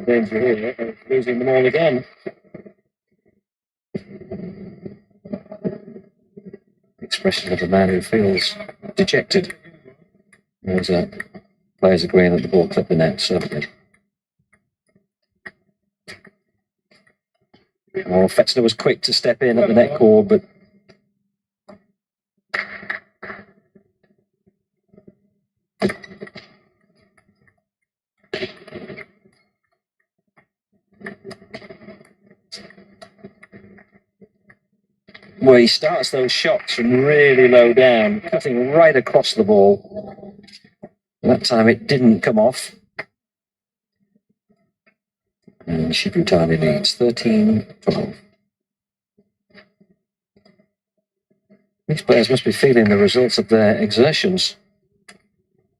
Danger here, losing them all again. Expression of a man who feels dejected. There's players agreeing that the ball clipped the net, certainly. Well, Fetzner was quick to step in at the net cord, but well, he starts those shots from really low down, cutting right across the ball. That time it didn't come off. And Shibutani leads 13-12. These players must be feeling the results of their exertions,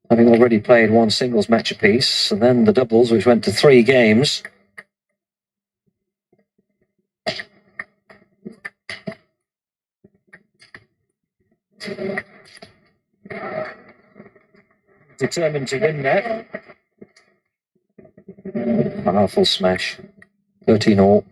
having already played one singles match apiece, and then the doubles, which went to 3 games. Determined to win that. Powerful smash. 13-all.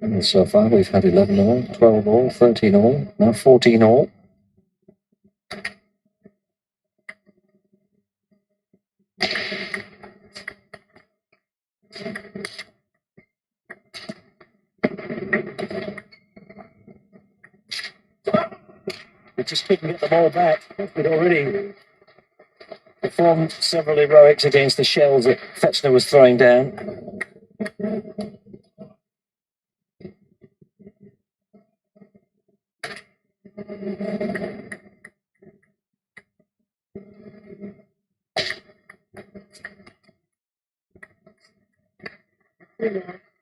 And so far we've had 11-all, 12-all, 13-all, now 14-all. We just couldn't get the ball back. We'd already performed several heroics against the shells that Fetzner was throwing down.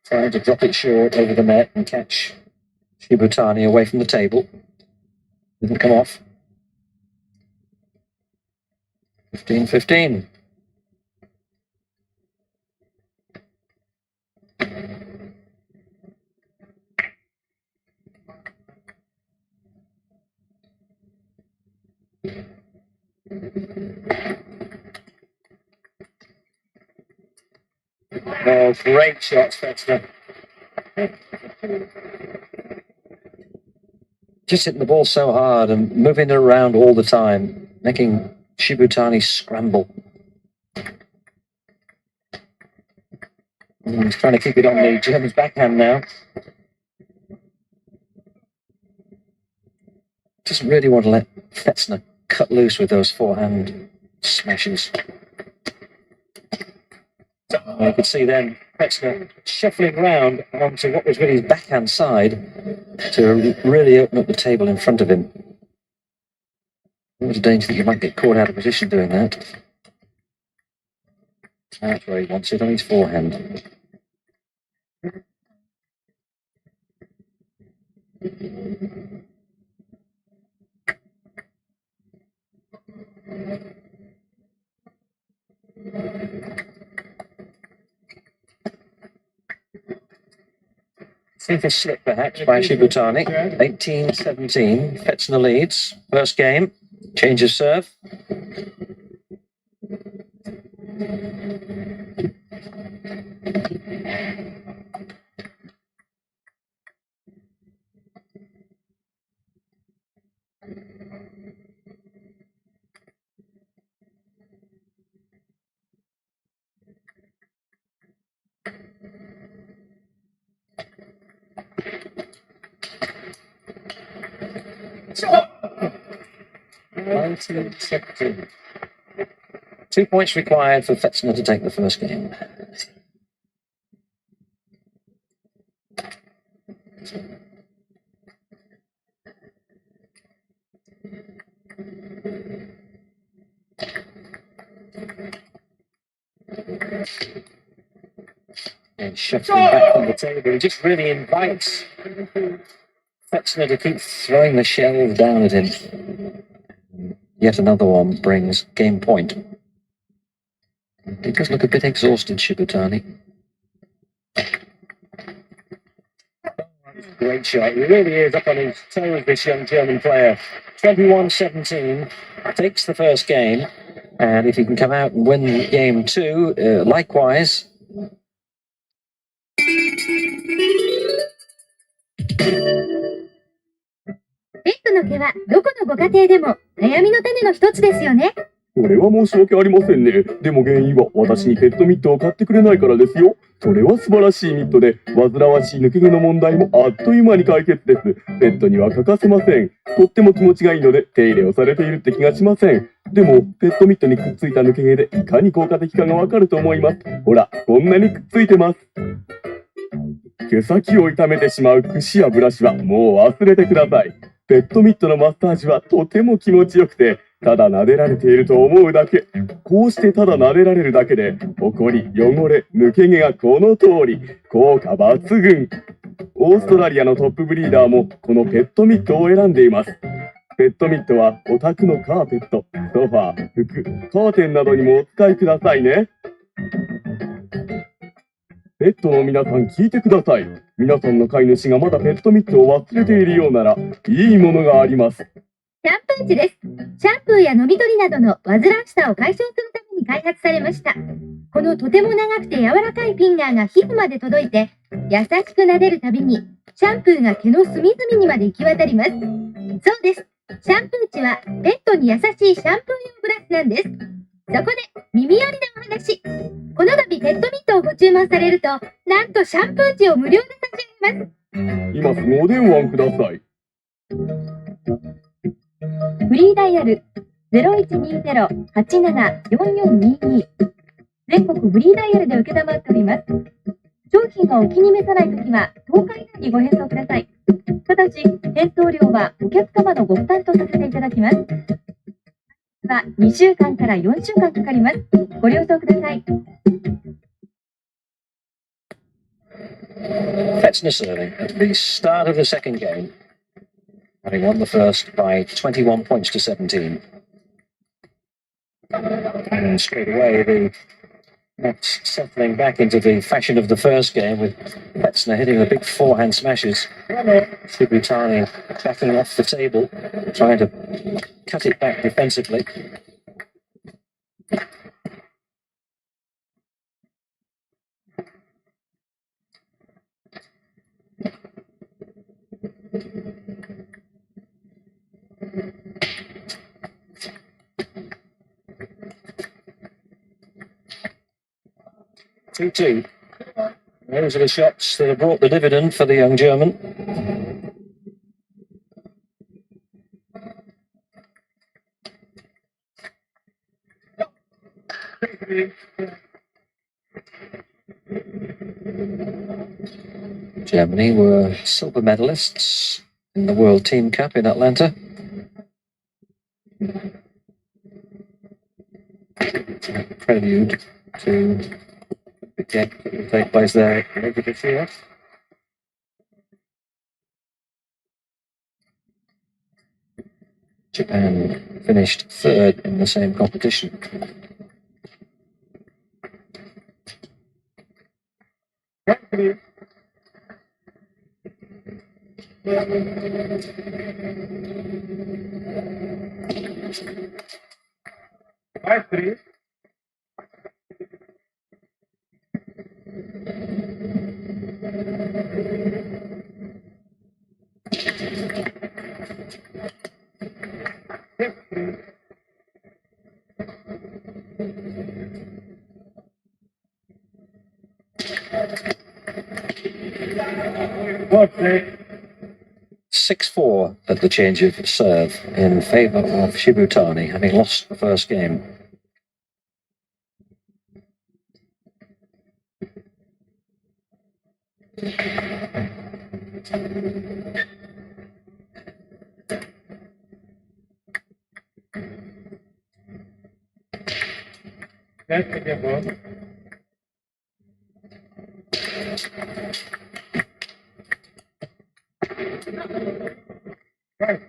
Trying to drop it short over the net and catch Shibutani away from the table. Didn't come off. 15-15. Oh, great shots, Fetzner. Just hitting the ball so hard and moving it around all the time, making Shibutani scramble. He's trying to keep it on the German's backhand now. Just doesn't really want to let Fetzner cut loose with those forehand smashes. You could see then Fetzner shuffling round onto what was really his backhand side to really open up the table in front of him. There's a danger that you might get caught out of position doing that. That's where he wants it, on his forehand. Simple slip perhaps by Shibutani. 18-17. Fetzner leads. First game. Change of serve. Stop! 19-17. 2 points required for Fetzner to take the first game. And shuffling back from the table, he just really invites Fetzner to keep throwing the shells down at him. Yet another one brings game point. He does look a bit exhausted, Shibutani. Great shot. He really is up on his toes, this young German player. 21-17, takes the first game. And if he can come out and win game two, likewise. ペットの毛はどこのご家庭でも悩みの種の一つですよね。それは申し訳ありませんね。でも原因は私にペットミットを買ってくれないからですよ。それは素晴らしいミットで、煩わしい抜け毛の問題もあっという間に解決です。ペットには欠かせません。とっても気持ちがいいので手入れをされているって気がしません。でも、ペットミットにくっついた抜け毛でいかに効果的かがわかると思います。ほら、こんなにくっついてます。毛先を痛めてしまう櫛やブラシはもう忘れてください。ペットミットのマッサージはとても気持ちよくて、ただ撫でられていると思うだけ。こうしてただ撫でられるだけで、ほこり、汚れ、抜け毛がこの通り、効果抜群。オーストラリアのトップブリーダーもこのペットミットを選んでいます。ペットミットはお宅のカーペット、ソファー、服、カーテンなどにもお使いくださいね。ペットの皆さん聞いてください。皆さんの飼い主がまだペットミットを忘れているようなら、いいものがあります。シャンプー値です。シャンプーや飲み取りなどの煩わしさを解消するために開発されました。このとても長くて柔らかいフィンガーが皮膚まで届いて、優しく撫でるたびに、シャンプーが毛の隅々にまで行き渡ります。そうです。シャンプー値はペットに優しいシャンプー用ブラシなんです。そこで、耳寄りなお話。この度ペットミットをご注文されると、なんとシャンプー値を無料で差し上げます。今すぐお電話ください。フリーダイヤル 0120-874422 全国フリーダイヤルで受けたまっております。商品がお気に召さないときは10日以内にご返送ください。ただし、返送料はお客様のご負担とさせていただきます。は2週間から4週間かかります。ご了承ください。Fetzner serving at the start of the second game, having won the first by 21 points to 17. And straight away, the match settling back into the fashion of the first game, with Fetzner hitting the big forehand smashes. Shibutani backing off the table, trying to cut it back defensively. Two. Those are the shots that have brought the dividend for the young German. Germany were silver medalists in the World Team Cup in Atlanta. Prelude to the game that will take place there later this year. Japan finished third in the same competition. What play? 6-4 at the change of serve in favour of Shibutani, having lost the first game. Let's take a ball. Right.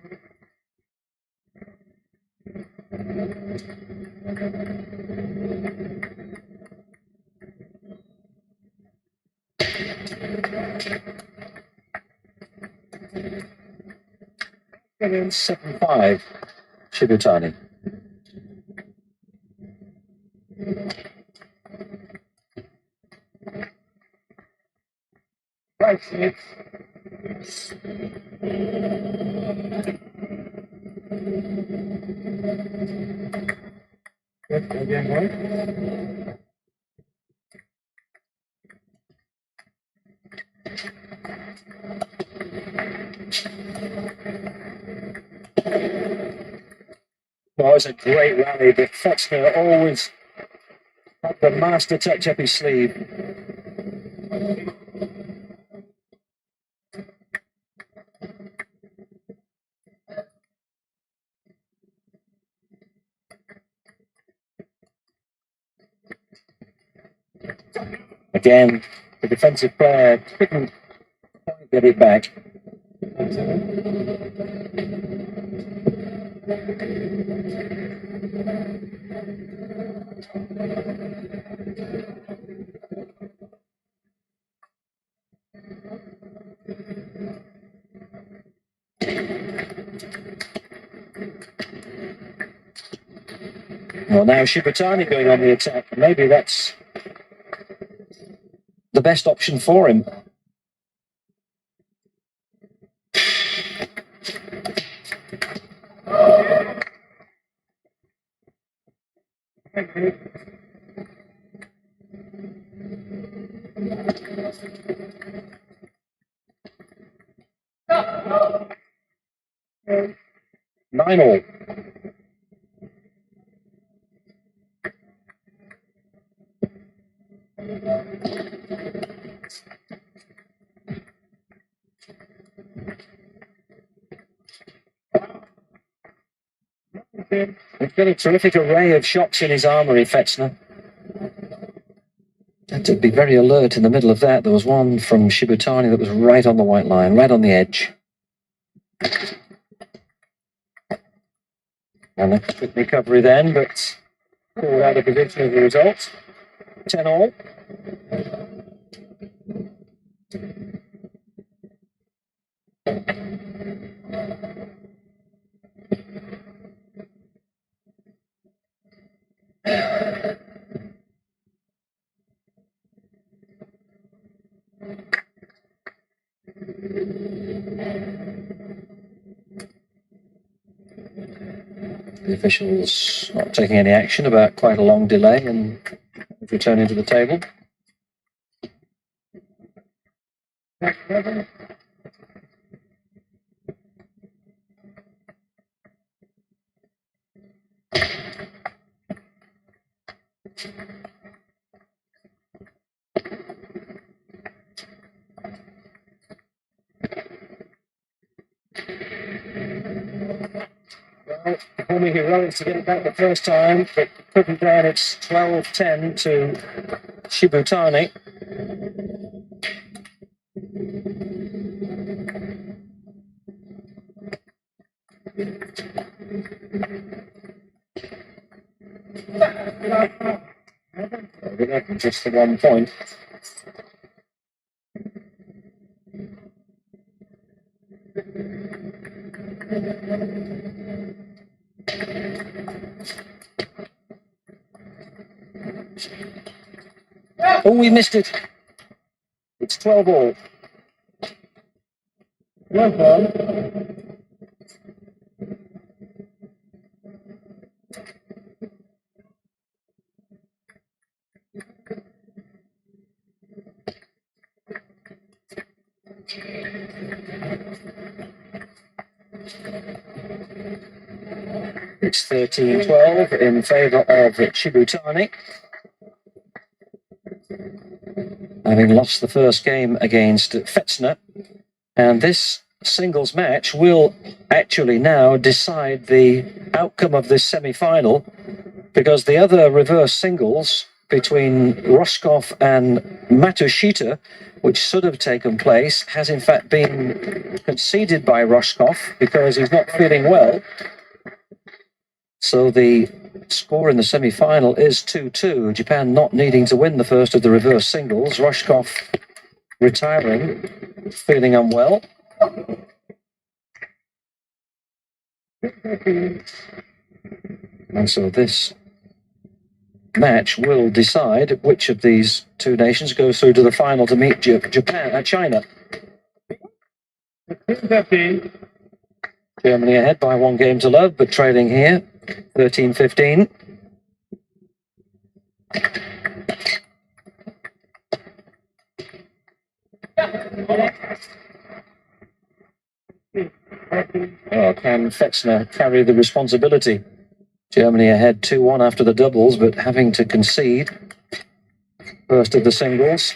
And 7-5, Shibutani. Right, Smith. Let's again, boy. Well, it was a great rally, but Fetzner always had the master touch up his sleeve. Again, the defensive player couldn't quite get it back. Well, now Shibutani going on the attack. Maybe that's the best option for him. Nine all. He's got a terrific array of shots in his armoury, Fetzner. Had to be very alert in the middle of that. There was one from Shibutani that was right on the white line, right on the edge. And a quick recovery then, but pulled out of position as a result. 10 all. The officials not taking any action about quite a long delay and returning to the table. Performing heroics to get it back the first time, but couldn't down. It's 12-10 to Shibutani. Just the 1 point. Oh, we missed it. It's 12 all. No problem. It's 13-12 in favour of Shibutani. Having lost the first game against Fetzner. And this singles match will actually now decide the outcome of this semi-final, because the other reverse singles between Rosskopf and Matushita, which should have taken place, has in fact been conceded by Rosskopf because he's not feeling well. So the score in the semi-final is 2-2. Japan not needing to win the first of the reverse singles. Rosskopf retiring, feeling unwell. And so this match will decide which of these two nations goes through to the final to meet China. 15. Germany ahead by 1 game to love, but trailing here, 13-15. Oh, can Fetzner carry the responsibility? Germany ahead 2-1 after the doubles, but having to concede first of the singles.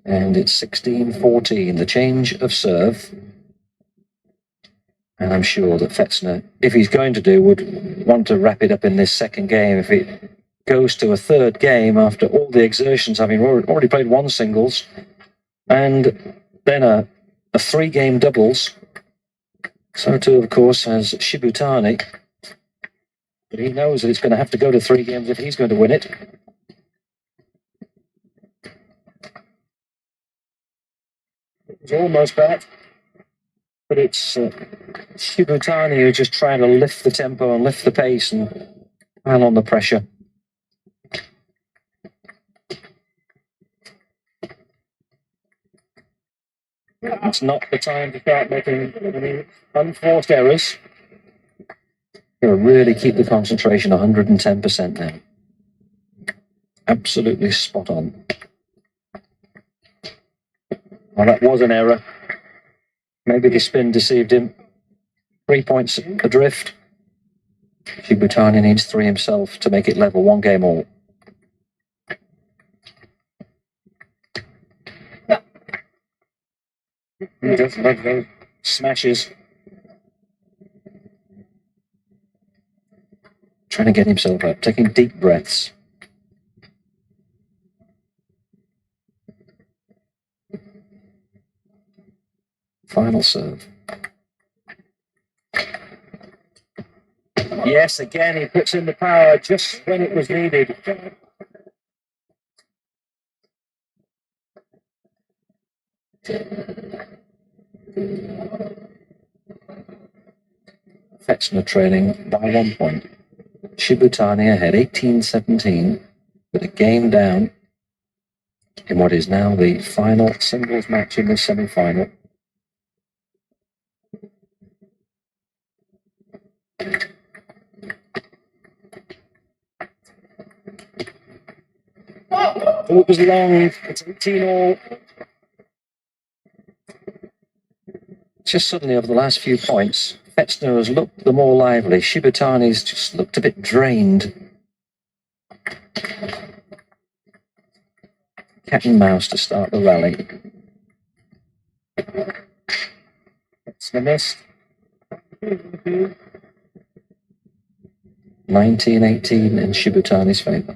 And it's 16-14, the change of serve. And I'm sure that Fetzner, if he's going to do, would want to wrap it up in this second game. If it goes to a third game after all the exertions, having already played 1 singles, and then a 3-game doubles. So too, of course, has Shibutani. But he knows that it's going to have to go to 3 games if he's going to win it. It's almost back. But it's Shibutani who's just trying to lift the tempo and lift the pace and pile on the pressure. It's not the time to start making any unforced errors. You've got to really keep the concentration 110% now. Absolutely spot on. Well, that was an error. Maybe the spin deceived him. 3 points adrift. Shibutani needs 3 himself to make it level, 1 game all. He does love those smashes. Trying to get himself up, taking deep breaths. Final serve. Yes, again, he puts in the power just when it was needed. Fetzner trailing by 1 point. Shibutani ahead, 18-17, with a game down in what is now the final singles match in the semi-final. Oh, it was long. It's 18 all. Just suddenly over the last few points, Fetzner has looked the more lively. Shibutani's just looked a bit drained. Cat and mouse to start the rally. Fetzner missed. 19-18 in Shibutani's favour.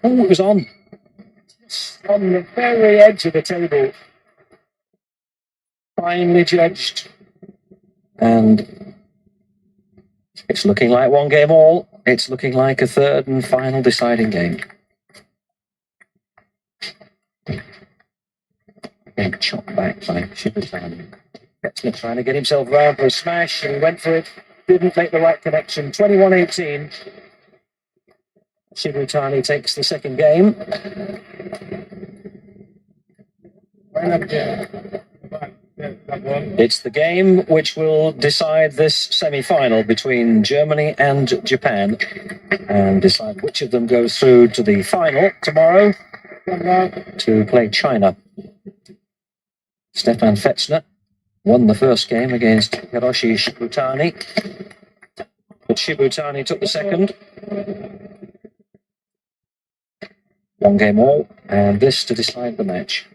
Oh, it was on. Just on the very edge of the table. Finely judged. And it's looking like one game all. It's looking like a third and final deciding game. Big chop back by Shibutani. Fetzner trying to get himself round for a smash, and he went for it. Didn't make the right connection. 21-18. Shibutani takes the second game. It's the game which will decide this semi-final between Germany and Japan, and decide which of them goes through to the final tomorrow to play China. Stefan Fetzner won the first game against Hiroshi Shibutani, but Shibutani took the second. One game all, and this to decide the match.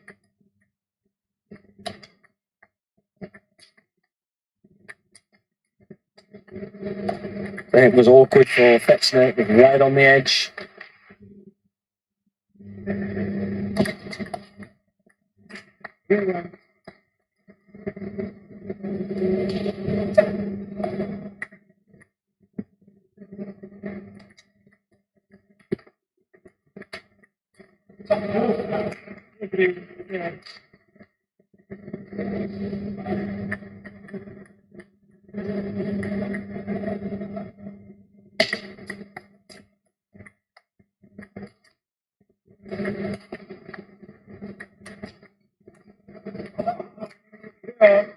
It was awkward for Fetzner, it was right on the edge.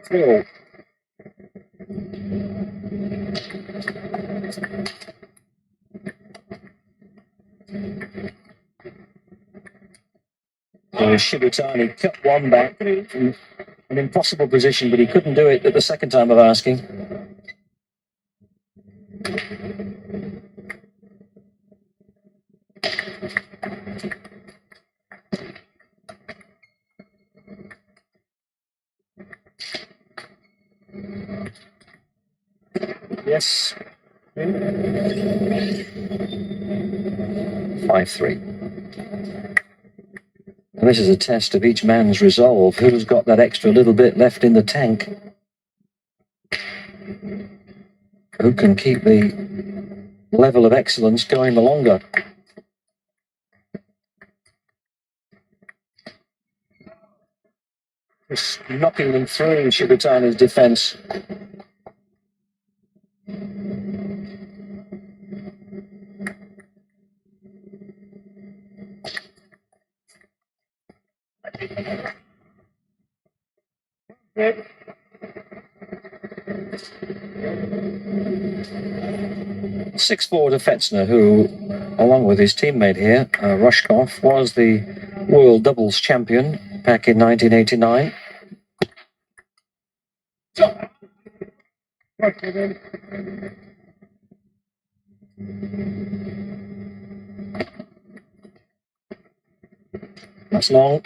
Thrill. Shibutani cut one back from an impossible position, but he couldn't do it at the second time of asking. Yes. 5-3. And this is a test of each man's resolve. Who's got that extra little bit left in the tank? Who can keep the level of excellence going the longer? Just knocking them through Shibutani's defence. Good. 6-4 to Fetzner, who, along with his teammate here, Rosskopf, was the world doubles champion back in 1989. That's long.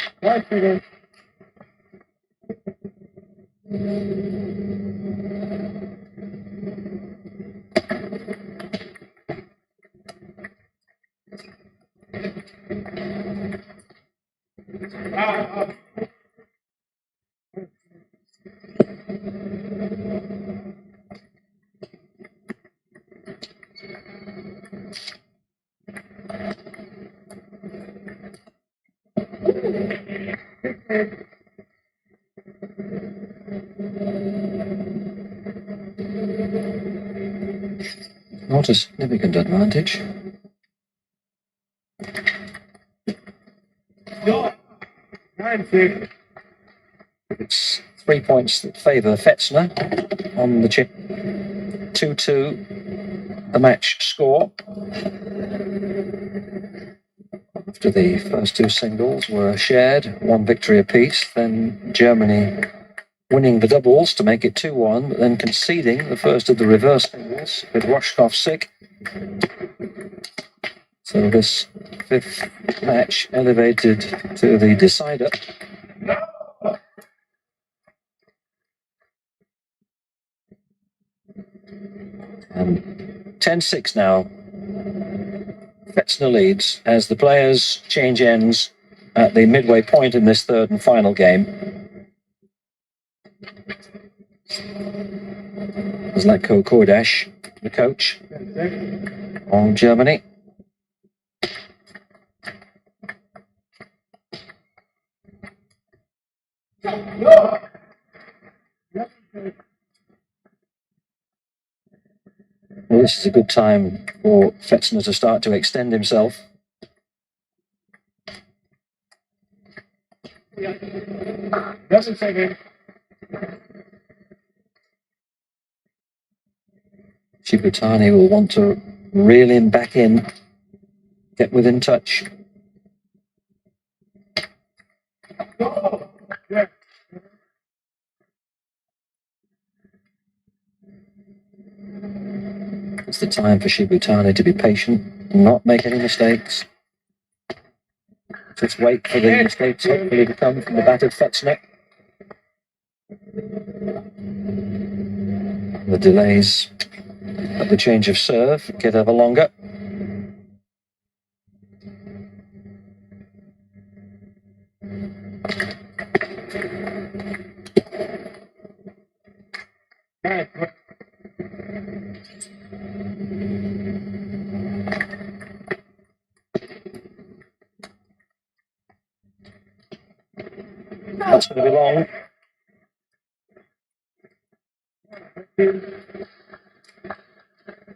Not a significant advantage. It's 3 points that favour Fetzner on the chip. 2-2, the match score. After the first two singles were shared, one victory apiece, then Germany winning the doubles to make it 2-1, but then conceding the first of the reverse singles with Rosskopf sick. So this fifth match elevated to the decider. And 10-6 now. Fetzner leads as the players change ends at the midway point in this third and final game. Zlatko Kordash, the coach of Germany. Well, this is a good time for Fetzner to start to extend himself. Shibutani will want to reel him back in, get within touch. It's the time for Shibutani to be patient, not make any mistakes. Just wait for the mistakes hopefully to come from the battered Fetzner. The delays at the change of serve get ever longer. That's going to be long.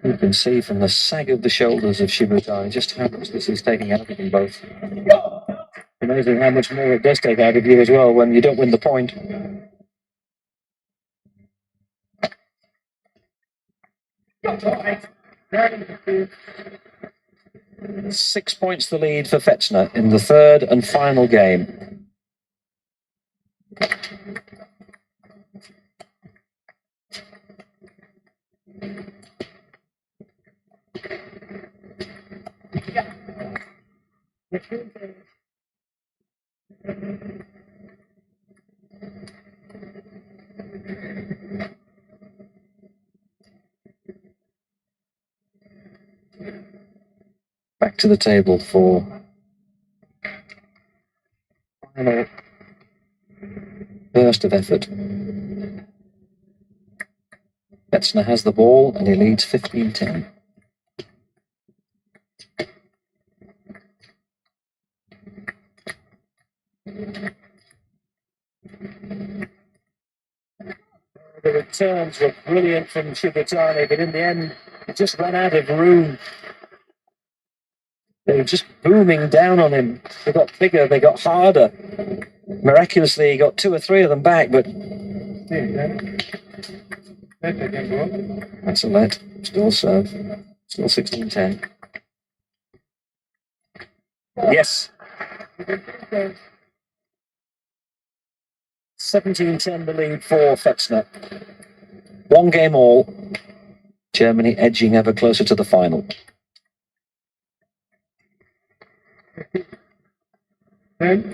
You can see from the sag of the shoulders of Shibutani just how much this is taking out of them both. Amazing how much more it does take out of you as well when you don't win the point. 6 points the lead for Fetzner in the third and final game. Back to the table for final burst of effort. Fetzner has the ball and he leads 15-10. The returns were brilliant from Shibutani, but in the end, it just ran out of room. They were just booming down on him. They got bigger, they got harder. Miraculously, he got 2 or 3 of them back, but that's a let. Still serve. Still 16-10. Yes. 17-10 the lead for Fetzner. 1 game all. Germany edging ever closer to the final. And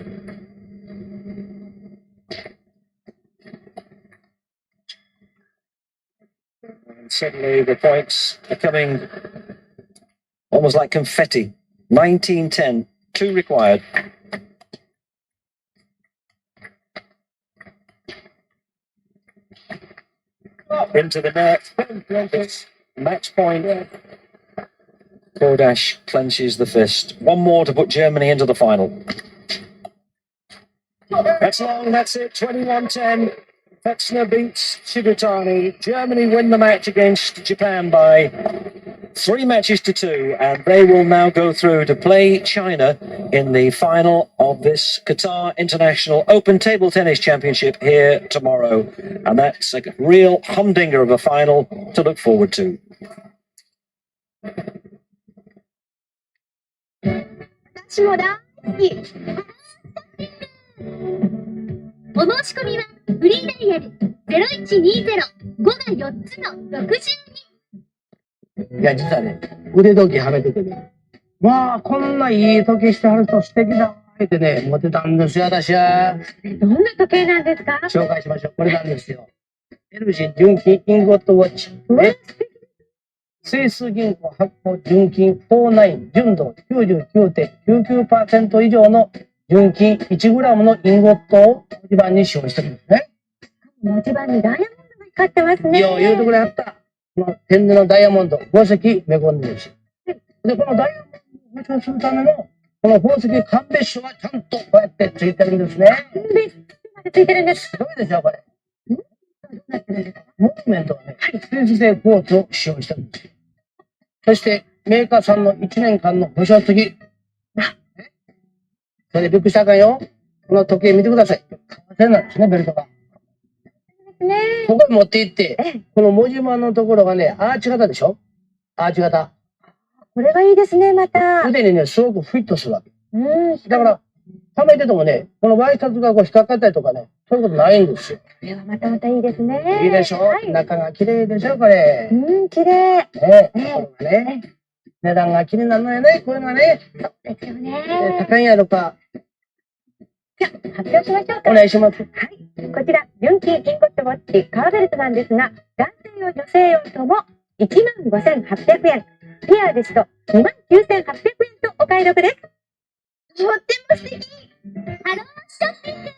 suddenly the points are coming almost like confetti. 19-10, 2 required. Into the net. It's match point. Kordash clenches the fist. 1 more to put Germany into the final. That's long, that's it. 21-10. Fetzner beats Shibutani. Germany win the match against Japan by 3 matches to 2, and they will now go through to play China in the final of this Qatar International Open Table Tennis Championship here tomorrow. And that's a real humdinger of a final to look forward to. 私も大好き。お申し込みはフリーダイヤル0120-5が4つの62。いや、実はね、腕時計はめててね、まあ、こんないい時計してはる人素敵だ。ってね、モテたんですよ、私は。どんな時計なんですか？紹介しましょう。これなんですよ。エルジ純金インゴットウォッチ。スイス銀行発行純金49純度 99.99% 以上の純金 1g のインゴットを文字盤に使用してるんですね。文字盤にダイヤモンドが光ってますね。よう言うとくれあった。この天然のダイヤモンド、宝石め込んでるし。で、このダイヤモンドを保証するための、この宝石鑑別書はちゃんとこうやってついてるんですね。鑑別書までついてるんです。すごいでしょ、これ。モーメントはね、通じ性クォーツを使用してるんですよ。そして、メーカーさんの1年間の保証付き。それでびっくりしたらあかんよ。この時計見てください。革製なんですね、ベルトが。ここに持って行って、この文字盤のところがね、アーチ型でしょ？アーチ型。これがいいですね、また。腕にね、すごくフィットするわけ。だから、はめててもね、このワイシャツがこう引っかかったりとかね、そういうことないんですよ。これはまたいいですね。いいでしょ、はい、中が綺麗でしょ、これ。綺麗。ね、これがね、値段が気になるのよね、これがね。ですよね。高いんやろか。じゃあ、発表しましょうか。お願いします。はい。こちら、純金インゴットウォッチカーベルトなんですが、男性用、女性用とも15,800円。ペアですと29,800円とお買い得です。とっても素敵。ハローショッピング。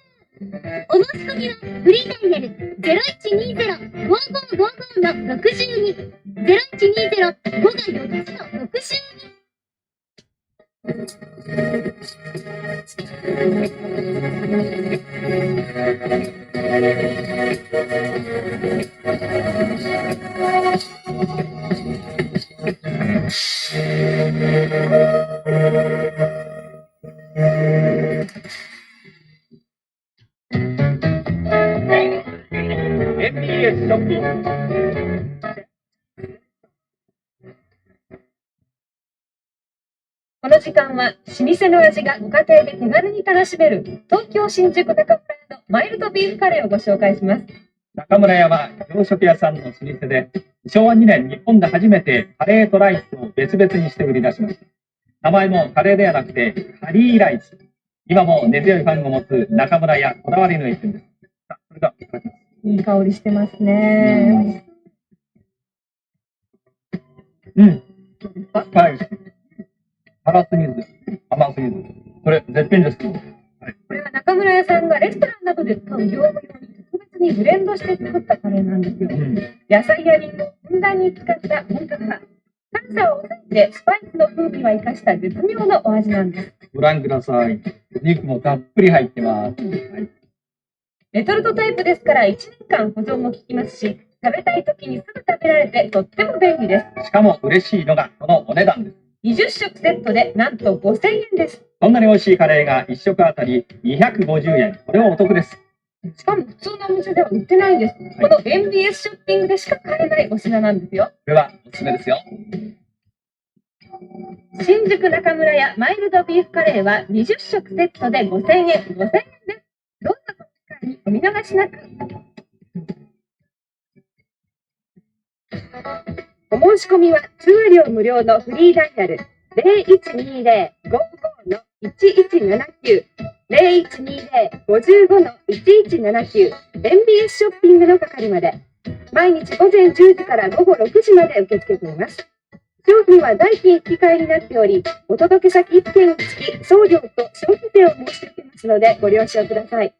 お申し込みはフリーダイヤル 0120-5555-62 0120-5が4つの62。MBS ショッピング。この時間は老舗の味がご家庭で手軽に楽しめる東京新宿中村屋のマイルドビーフカレーをご紹介します。中村屋は洋食屋さんの老舗で、昭和2年日本で初めてカレーとライスを別々にして売り出しました。名前もカレーではなくてカリーライス。今も根強いファンを持つ中村屋こだわりの一品です。さあ、それではいただきます。いい香りしてますね。はい。辛すぎず、甘すぎず。これ、絶品です。これは中村屋さんがレストランなどで使う業務用に特別にブレンドして作ったカレーなんですよ。野菜やリンゴをふんだんに使った本格派。辛さを抑えてスパイスの風味は生かした絶妙なお味なんです。ご覧ください。肉もたっぷり入ってます。レトルトタイプですから1年間保存も効きますし、食べたい時にすぐ食べられてとっても便利です。しかも嬉しいのがこのお値段です。20食セットでなんと5,000円です。こんなに美味しいカレーが1食あたり250円。これはお得です。しかも普通のお店では売ってないんです。この MBS ショッピングでしか買えないお品なんですよ。これはおすすめですよ。新宿中村屋マイルドビーフカレーは20食セットで5,000円。5,000円です。どうぞお機会にお見逃しなく。お申し込みは通話料無料のフリーダイヤル 0120-55-1179 0120-55-1179 MBS ショッピングの係まで。毎日午前10時から午後6時まで受け付けています。商品は代金引き換えになっており、お届け先1件につき送料と消費税を申し付けますのでご了承ください。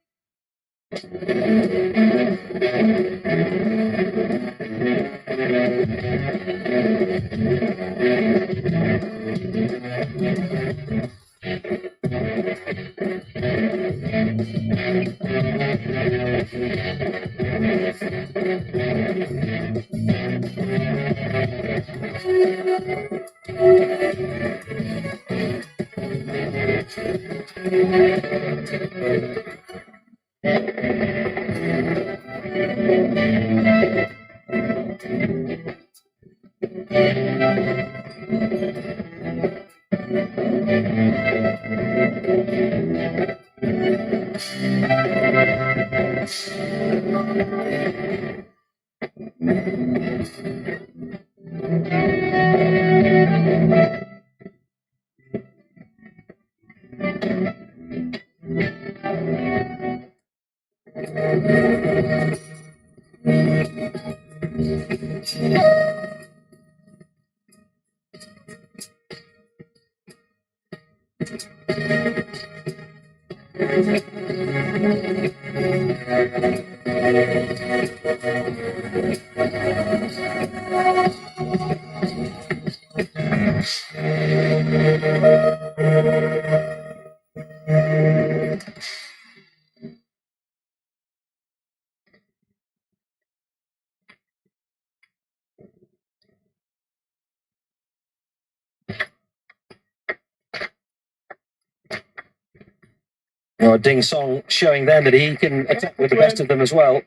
Well, Ding Song showing then that he can attack with the best of them as well.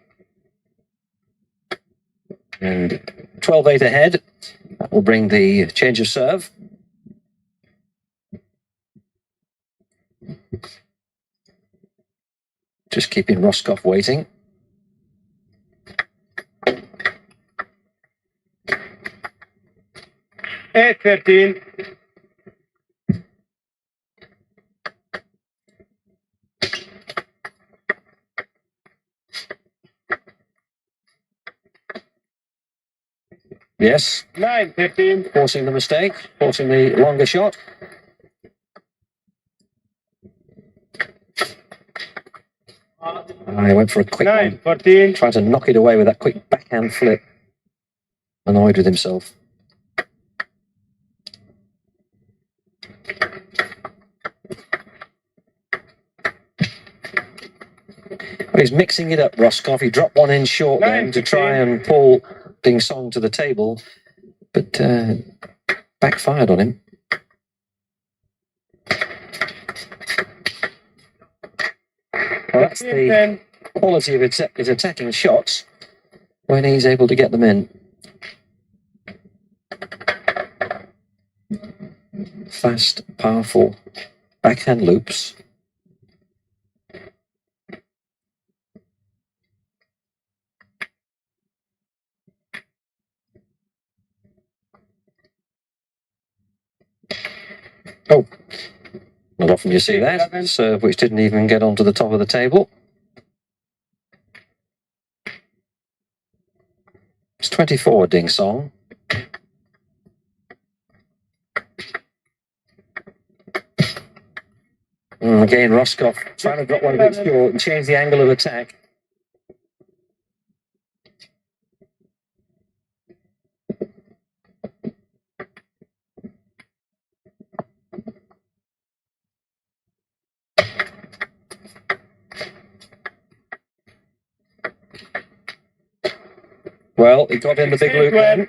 And 12-8 ahead. That will bring the change of serve. Just keeping Rosskopf waiting. Eight 13. Yes, 9-13. forcing the mistake, forcing the longer shot. He went for a quick one. 9-14. Tried to knock it away with that quick backhand flip. Annoyed with himself. Well, he's mixing it up, Rosskopf. He dropped one in short then to try and pull Ding Song to the table, but backfired on him. Well, that's the quality of his attacking shots when he's able to get them in. Fast, powerful backhand loops. Oh, not often you see that. Serve which didn't even get onto the top of the table. It's 24, Ding Song. Again, Rosskopf trying to drop one a bit short and change the angle of attack. Well, he got in the big loop then.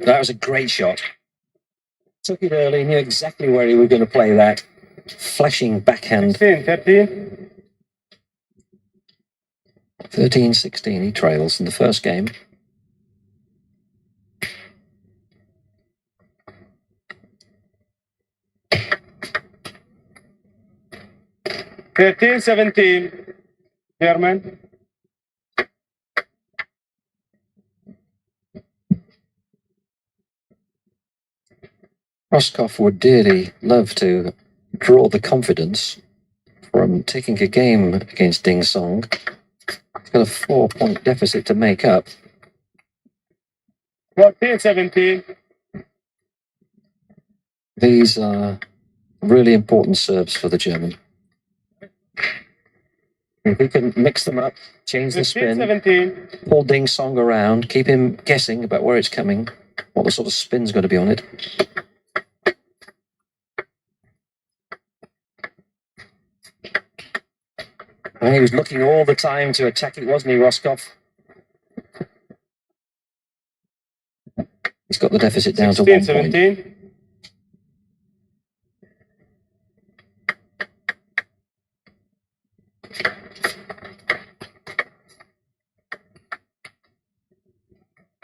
That was a great shot. Took it early, knew exactly where he was going to play that. Flashing backhand. 13. 13-16, he trails in the first game. Thirteen 17. German. Rosskopf would dearly love to draw the confidence from taking a game against Ding Song. He's got a 4-point deficit to make up. 14 17. These are really important serves for the German. If he can mix them up, change the 15 spin, 17. pull Ding Song around, keep him guessing about where it's coming, what the sort of spin's going to be on it. And he was looking all the time to attack it, wasn't he, Rosskopf? He's got the deficit down to 1 point. 17.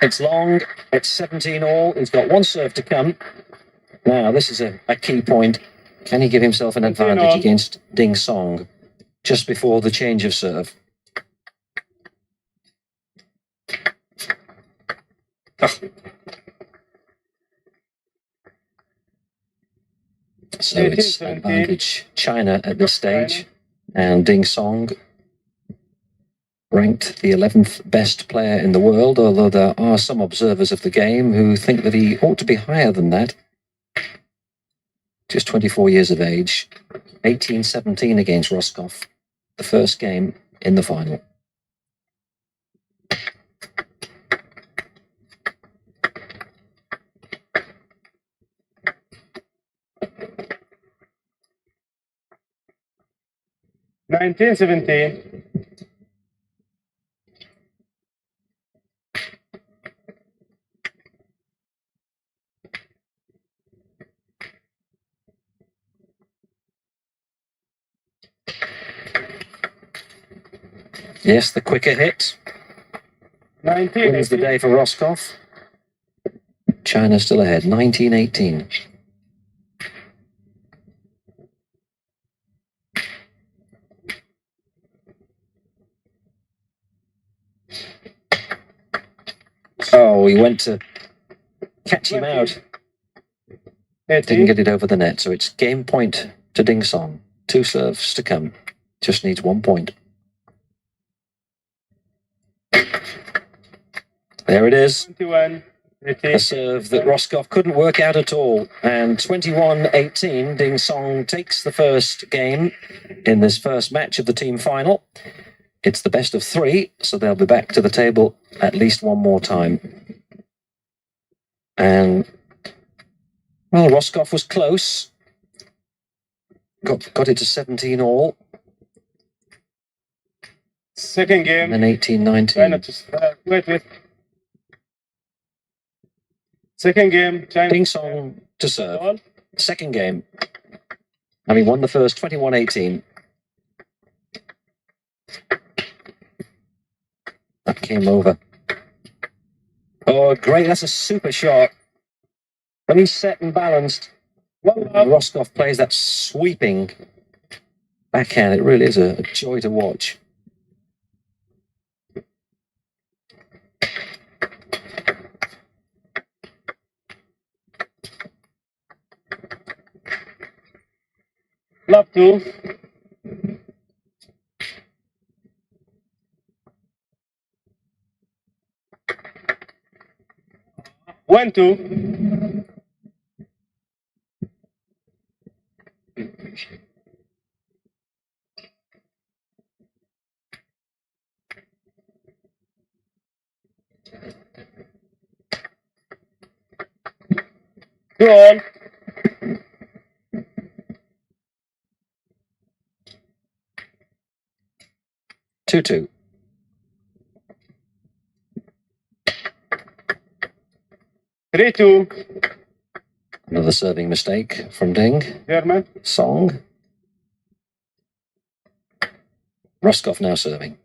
It's long, it's 17 all, he's got one serve to come. Now, this is a key point. Can he give himself an advantage against Ding Song just before the change of serve? So it's advantage China at this stage. And Ding Song ranked the 11th best player in the world, although there are some observers of the game who think that he ought to be higher than that. Just 24 years of age, 18-17 against Rosskopf, the first game in the final. Yes, the quicker hit wins the day for Rosskopf. China still ahead, 19-18. Oh, he went to catch him out. Didn't get it over the net, so it's game point to Ding Song. 2 serves to come. Just needs 1 point. There it is. A serve that Rosskopf couldn't work out at all. And 21-18, Ding Song takes the first game in this first match of the team final. It's the best of 3, so they'll be back to the table at least one more time. And, well, Rosskopf was close. Got it to 17 all. Second game. And then 18-19. Wait. Second game. China. Ding Song to serve. Second game. Having won the first 21-18. That came over. Oh, great. That's a super shot. When he's set and balanced, Rosskopf plays that sweeping backhand. It really is a joy to watch. Love to. One, two. Go on. 2-2. Three, two. Another serving mistake from Ding. German. Song. Rosskopf now serving.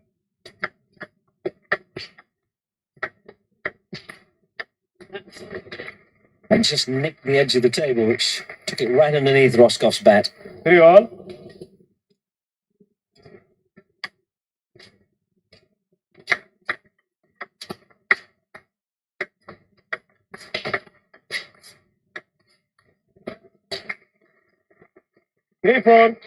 And just nicked the edge of the table, which took it right underneath Rosskopf's bat. 3-all. Three, four.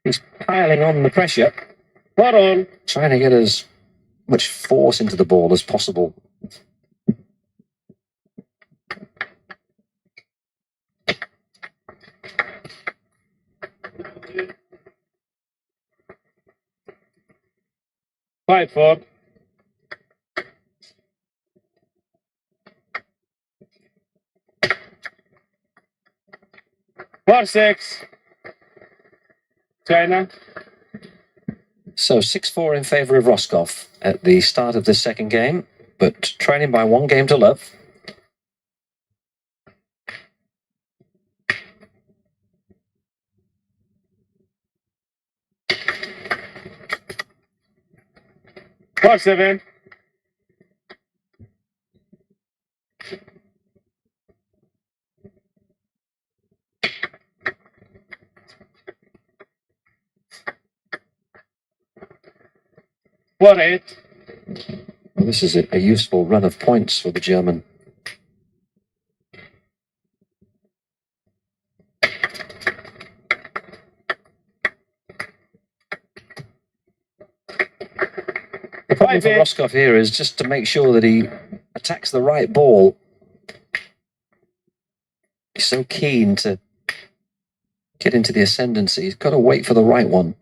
He's piling on the pressure. 4-all. Trying to get as much force into the ball as possible. Five, four. Four, six. China. So 6-4 in favour of Rosskopf at the start of this second game, but trailing by 1 game to love. Four, seven. 4-8. Well, this is a useful run of points for the German. The problem for Rosskopf here is just to make sure that he attacks the right ball. He's so keen to get into the ascendancy. He's got to wait for the right one.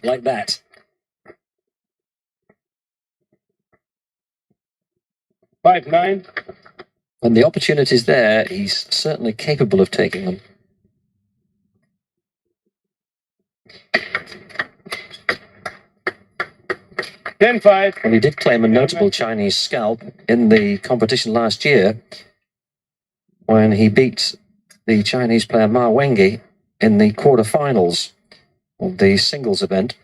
Like that. 5-9. When the opportunity's there, he's certainly capable of taking them. Well, he did claim a notable Chinese scalp in the competition last year when he beat the Chinese player Ma Wengi in the quarterfinals of the singles event.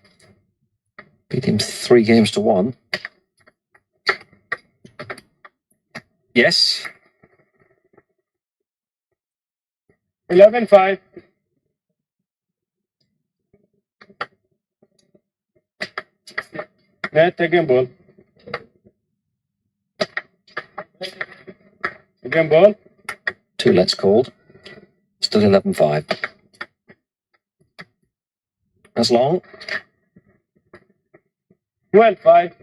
Beat him 3-1. Yes. 11-5. Net again ball. Again ball. 2 lets called. Still 11-5. That's long. 12-5.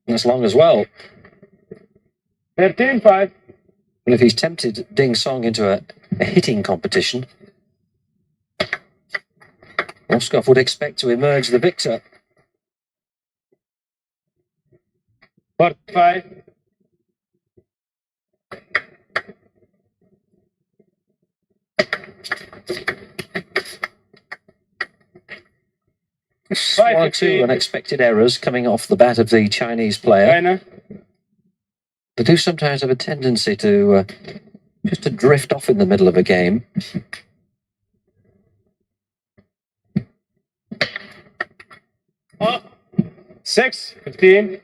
That's long as well. 13-5. Well, if he's tempted Ding Song into a hitting competition, Rosskopf would expect to emerge the victor. 4-5. One or two unexpected errors coming off the bat of the Chinese player. They do sometimes have a tendency to just to drift off in the middle of a game. Oh, 6-15.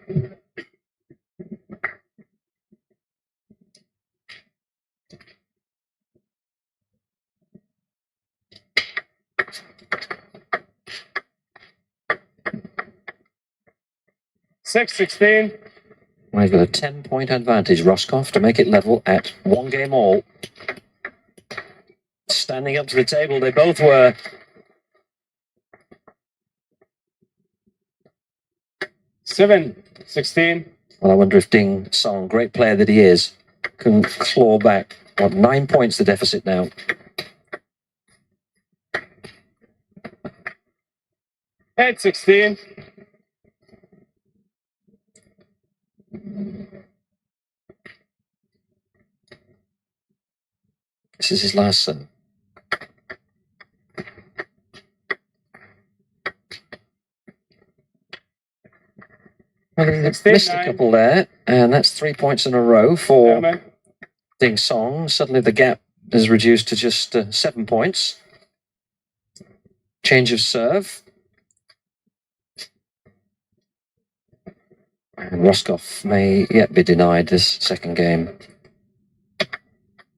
Well, he's got a 10-point advantage, Rosskopf, to make it level at 1 game all. Standing up to the table, they both were. 7-16. Well, I wonder if Ding Song, great player that he is, can claw back. What, 9 points the deficit now. Eight 16. This is his last serve. Well, he missed a couple there, and that's 3 points in a row for Ding Song. Suddenly the gap is reduced to just 7 points. Change of serve. And Rosskopf may yet be denied this second game.